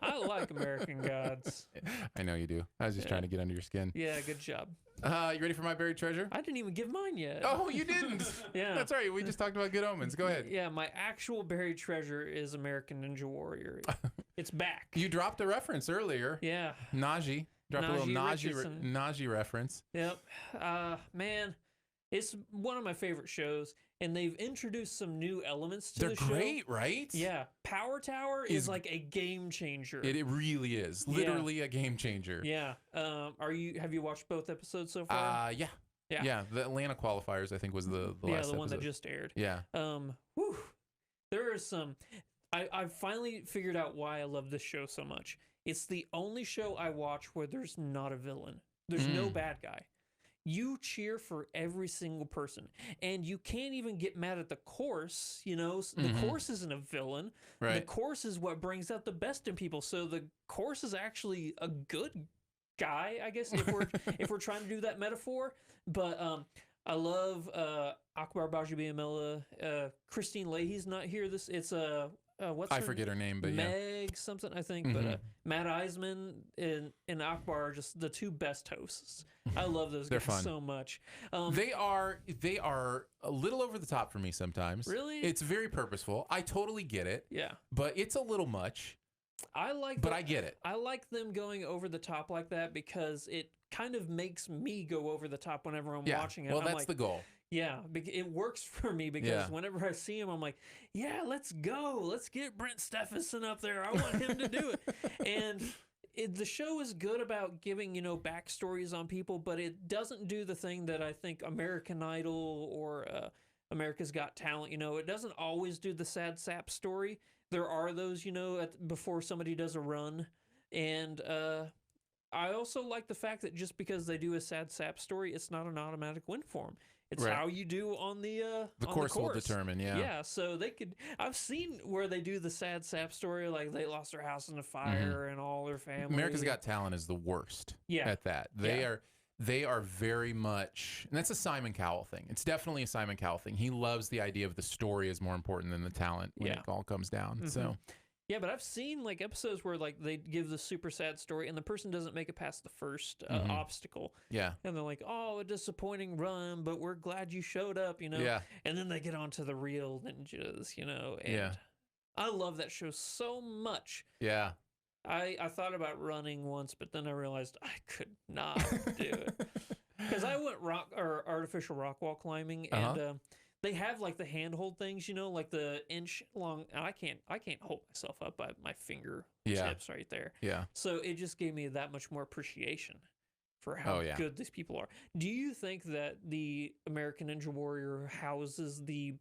C: I like American Gods.
A: I know you do. I was just trying to get under your skin.
C: Yeah, good job.
A: You ready for my buried treasure?
C: I didn't even give mine yet.
A: Oh, you didn't?
C: Yeah.
A: That's right. We just talked about Good Omens. Go ahead.
C: Yeah, my actual buried treasure is American Ninja Warrior. It's back.
A: You dropped a reference earlier.
C: Yeah.
A: Najee. Dropped a little Najee reference.
C: Yep. Man, it's one of my favorite shows, and they've introduced some new elements to the show.
A: They're great, right?
C: Yeah. Power Tower is like a game changer.
A: It really is. Literally a game changer.
C: Yeah. Have you watched both episodes so far?
A: Yeah.
C: Yeah.
A: Yeah. The Atlanta qualifiers, I think, was the last
C: the one
A: episode.
C: that just aired.
A: Yeah.
C: Whew. There are some. I finally figured out why I love this show so much. It's the only show I watch where there's not a villain. There's no bad guy. You cheer for every single person, and you can't even get mad at the course. You know, the course isn't a villain.
A: Right.
C: The course is what brings out the best in people. So the course is actually a good guy, I guess, if we're if we're trying to do that metaphor. But I love Akbar Bajabiamela. Christine Leahy's not here. I
A: forget her name, but
C: Meg something, I think. But Matt Eisman and Akbar are just the two best hosts. I love those guys
A: fun.
C: so much.
A: they are a little over the top for me sometimes.
C: Really?
A: It's very purposeful. I totally get it.
C: Yeah.
A: But it's a little much.
C: But
A: I get it.
C: I like them going over the top like that because it kind of makes me go over the top whenever I'm watching it.
A: Well,
C: I'm
A: that's
C: like,
A: the goal.
C: Yeah, it works for me because whenever I see him, I'm like, yeah, let's go. Let's get Brent Stephenson up there. I want him to do it. And the show is good about giving, backstories on people, but it doesn't do the thing that I think American Idol or America's Got Talent, it doesn't always do the sad sap story. There are those, before somebody does a run. And I also like the fact that just because they do a sad sap story, it's not an automatic win for them. It's how you do on the
A: course will determine,
C: Yeah, so they could... I've seen where they do the sad sap story, like they lost their house in a fire and all their family.
A: America's Got Talent is the worst at that. They are very much... And that's a Simon Cowell thing. It's definitely a Simon Cowell thing. He loves the idea of the story is more important than the talent when it all comes down. So...
C: Yeah, but I've seen like episodes where like they give the super sad story and the person doesn't make it past the first obstacle.
A: Yeah.
C: And they're like, "Oh, a disappointing run, but we're glad you showed up," you know.
A: Yeah.
C: And then they get on to the real ninjas, you know. And
A: Yeah.
C: I love that show so much.
A: Yeah.
C: I thought about running once, but then I realized I could not do it. Because I went artificial rock wall climbing, and they have like the handhold things, you know, like the inch long. And I can't hold myself up by my finger tips right there.
A: Yeah.
C: So it just gave me that much more appreciation for how good these people are. Do you think that the American Ninja Warrior houses the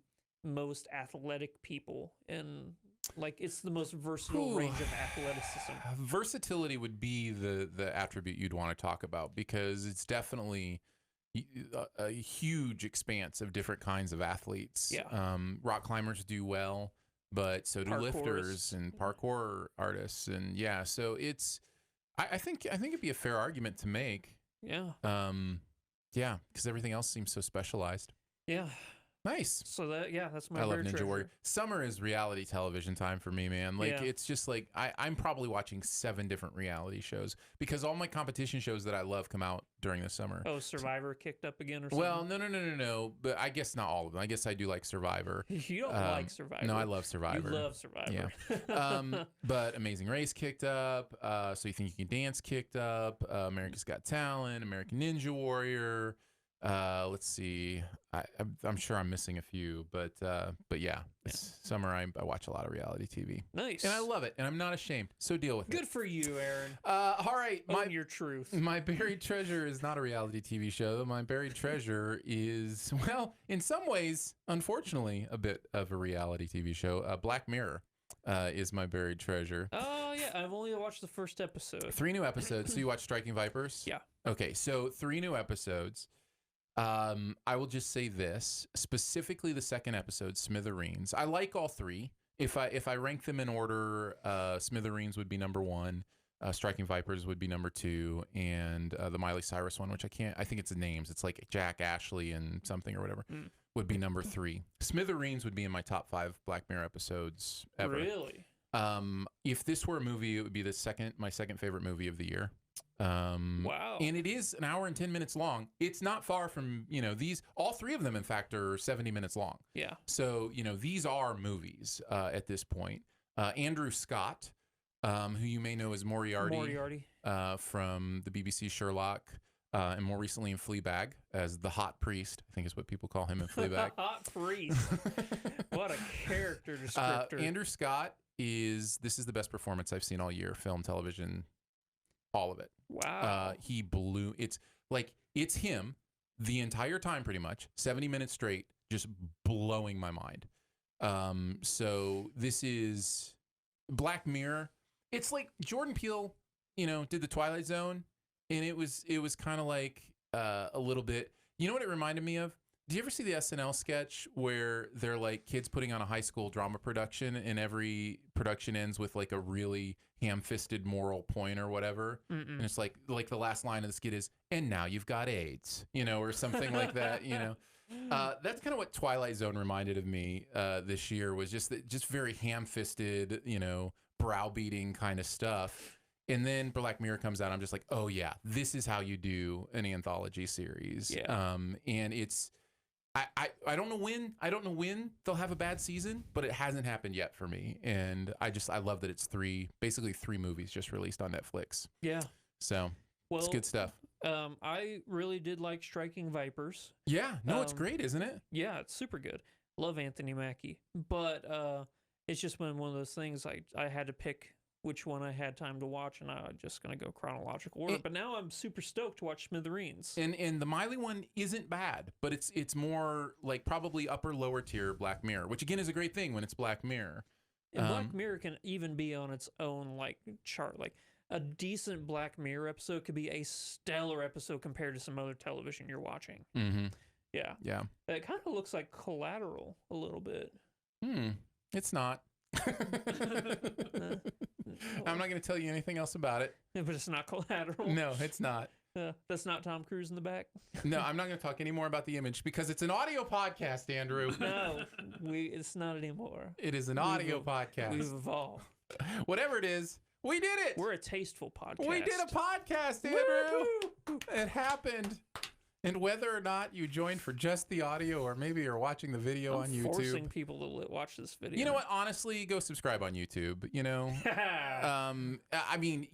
C: most athletic people and like it's the most versatile range of athleticism?
A: Versatility would be the attribute you'd want to talk about because it's definitely a huge expanse of different kinds of athletes.
C: Yeah.
A: Rock climbers do well, but so do lifters and parkour artists, and so it's. I think it'd be a fair argument to make.
C: Yeah.
A: Yeah, because everything else seems so specialized.
C: Yeah.
A: Nice.
C: So that's my.
A: I love
C: Ninja
A: Ninja Warrior. Summer is reality television time for me, man. Like it's just like I'm probably watching 7 different reality shows because all my competition shows that I love come out during the summer.
C: Oh, Survivor kicked up again or something?
A: Well, no. But I guess not all of them. I guess I do like Survivor.
C: You don't like Survivor.
A: No, I love Survivor.
C: You love Survivor.
A: Yeah. But Amazing Race kicked up. So You Think You Can Dance kicked up. America's Got Talent. American Ninja Warrior. Let's see. I'm sure I'm missing a few, but yeah. Summer I watch a lot of reality TV.
C: Nice.
A: And I love it, and I'm not ashamed. So deal with it.
C: Good for you, Aaron.
A: All right.
C: Own your truth.
A: My buried treasure is not a reality TV show. My buried treasure is, well, in some ways, unfortunately, a bit of a reality TV show. Black Mirror is my buried treasure.
C: Oh, yeah. I've only watched the first episode.
A: 3 new episodes. So you watch Striking Vipers?
C: Yeah.
A: Okay, so 3 new episodes. I will just say this, specifically the second episode, Smithereens. I like all 3. If I rank them in order, Smithereens would be number 1, Striking Vipers would be number 2, and the Miley Cyrus one, which I think it's names. It's like Jack, Ashley, and something or whatever, would be number 3. Smithereens would be in my top 5 Black Mirror episodes ever.
C: Really?
A: If this were a movie, it would be my second favorite movie of the year.
C: Wow.
A: And it is an hour and 10 minutes long. It's not far from, all 3 of them, in fact, are 70 minutes long.
C: Yeah.
A: So, these are movies at this point. Andrew Scott, who you may know as Moriarty. From the BBC Sherlock, and more recently in Fleabag as the hot priest, I think is what people call him in Fleabag.
C: Hot priest. What a character descriptor.
A: Andrew Scott this is the best performance I've seen all year, film, television, all of it.
C: Wow.
A: He blew. It's him the entire time, pretty much 70 minutes straight, just blowing my mind. So this is Black Mirror. It's like Jordan Peele, did the Twilight Zone, and it was kind of like a little bit. You know what it reminded me of? Do you ever see the SNL sketch where they're like kids putting on a high school drama production and every production ends with like a really ham-fisted moral point or whatever? And it's like the last line of the skit is, "And now you've got AIDS," or something like that, That's kind of what Twilight Zone reminded of me this year, was just very ham-fisted, browbeating kind of stuff. And then Black Mirror comes out. I'm just like, oh yeah, this is how you do an anthology series.
C: Yeah.
A: And it's, I don't know when they'll have a bad season, but it hasn't happened yet for me. And I love that it's basically three movies just released on Netflix.
C: Yeah.
A: So it's good stuff.
C: I really did like Striking Vipers.
A: Yeah. No, it's great, isn't it?
C: Yeah, it's super good. Love Anthony Mackie. But it's just been one of those things I had to pick which one I had time to watch, and I'm just going to go chronological order. But now I'm super stoked to watch Smithereens.
A: And the Miley one isn't bad, but it's more like probably lower tier Black Mirror, which again is a great thing when it's Black Mirror.
C: And Black Mirror can even be on its own like chart. Like a decent Black Mirror episode could be a stellar episode compared to some other television you're watching.
A: Mm-hmm.
C: Yeah.
A: Yeah.
C: It kind of looks like Collateral a little bit.
A: It's not. I'm not going to tell you anything else about it.
C: But it's not Collateral.
A: No, it's not.
C: That's not Tom Cruise in the back.
A: No, I'm not going to talk any more about the image because it's an audio podcast, Andrew.
C: No, it's not anymore.
A: It is an audio podcast.
C: We've evolved.
A: Whatever it is, we did it.
C: We're a tasteful podcast.
A: We did a podcast, Andrew. It happened. And whether or not you joined for just the audio or maybe you're watching the video on YouTube.
C: Forcing people to watch this video.
A: You know what? Honestly, go subscribe on YouTube. You know, I mean,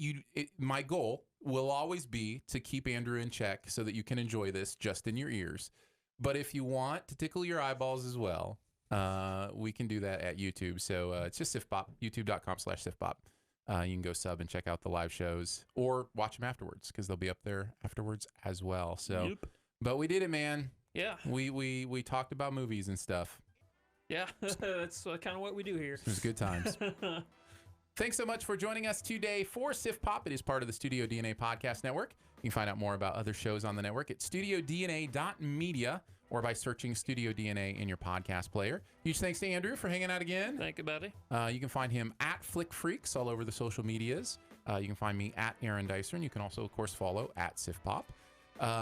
A: my goal will always be to keep Andrew in check so that you can enjoy this just in your ears. But if you want to tickle your eyeballs as well, we can do that at YouTube. So it's just SiftPop, youtube.com/SiftPop. You can go sub and check out the live shows or watch them afterwards because they'll be up there afterwards as well. So, But we did it, man.
C: Yeah.
A: We talked about movies and stuff.
C: Yeah, that's kind of what we do here.
A: It was good times. Thanks so much for joining us today for SiftPop. It is part of the Studio DNA Podcast Network. You can find out more about other shows on the network at studiodna.media or by searching Studio DNA in your podcast player. Huge thanks to Andrew for hanging out again.
C: Thank you, buddy.
A: You can find him at Flick Freaks all over the social medias. You can find me at Aaron Dicer, and you can also, of course, follow at SiftPop.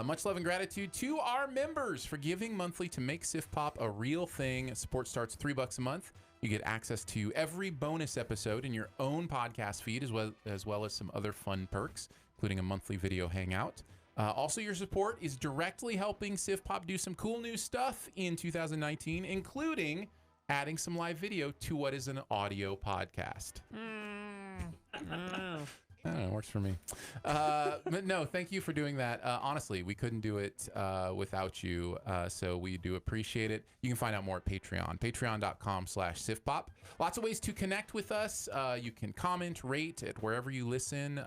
A: Much love and gratitude to our members for giving monthly to make SiftPop a real thing. Support starts $3 a month. You get access to every bonus episode in your own podcast feed, as well as some other fun perks, including a monthly video hangout. Also, your support is directly helping SiftPop do some cool new stuff in 2019, including adding some live video to what is an audio podcast. I don't know, it works for me. But no, thank you for doing that. Honestly, we couldn't do it without you, so we do appreciate it. You can find out more at Patreon, patreon.com/SiftPop. Lots of ways to connect with us. You can comment, rate at wherever you listen,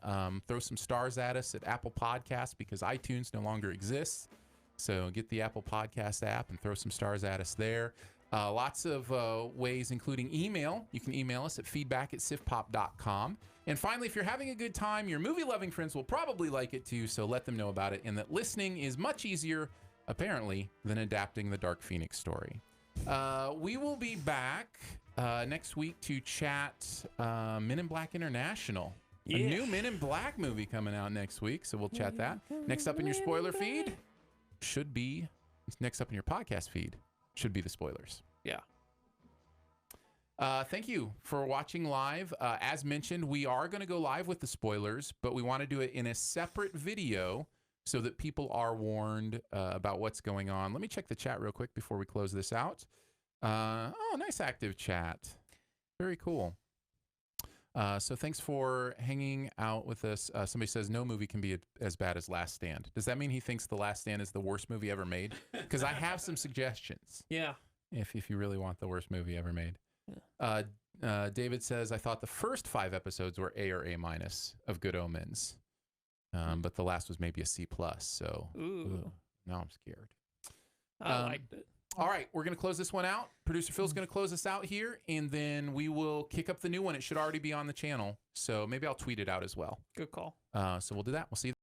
A: throw some stars at us at Apple Podcasts because iTunes no longer exists. So get the Apple Podcast app and throw some stars at us there. Lots of ways, including email. You can email us at feedback@siftpop.com. And finally, if you're having a good time, your movie-loving friends will probably like it too, so let them know about it, and that listening is much easier, apparently, than adapting the Dark Phoenix story. We will be back next week to chat Men in Black International. A new Men in Black movie coming out next week, so we'll chat that. Next up in your spoiler feed should be, next up in your podcast feed should be the spoilers.
C: Yeah.
A: Thank you for watching live. As mentioned, we are going to go live with the spoilers, but we want to do it in a separate video so that people are warned about what's going on. Let me check the chat real quick before we close this out. Oh, nice active chat. Very cool. So thanks for hanging out with us. Somebody says no movie can be as bad as Last Stand. Does that mean he thinks The Last Stand is the worst movie ever made? Because I have some suggestions.
C: Yeah.
A: If you really want the worst movie ever made. David says, I thought the first 5 episodes were A or A- of Good Omens. But the last was maybe a C+. So now I'm scared.
C: I liked it.
A: All right, we're going to close this one out. Producer Phil's going to close us out here, and then we will kick up the new one. It should already be on the channel, so maybe I'll tweet it out as well.
C: Good call.
A: So we'll do that. We'll see you.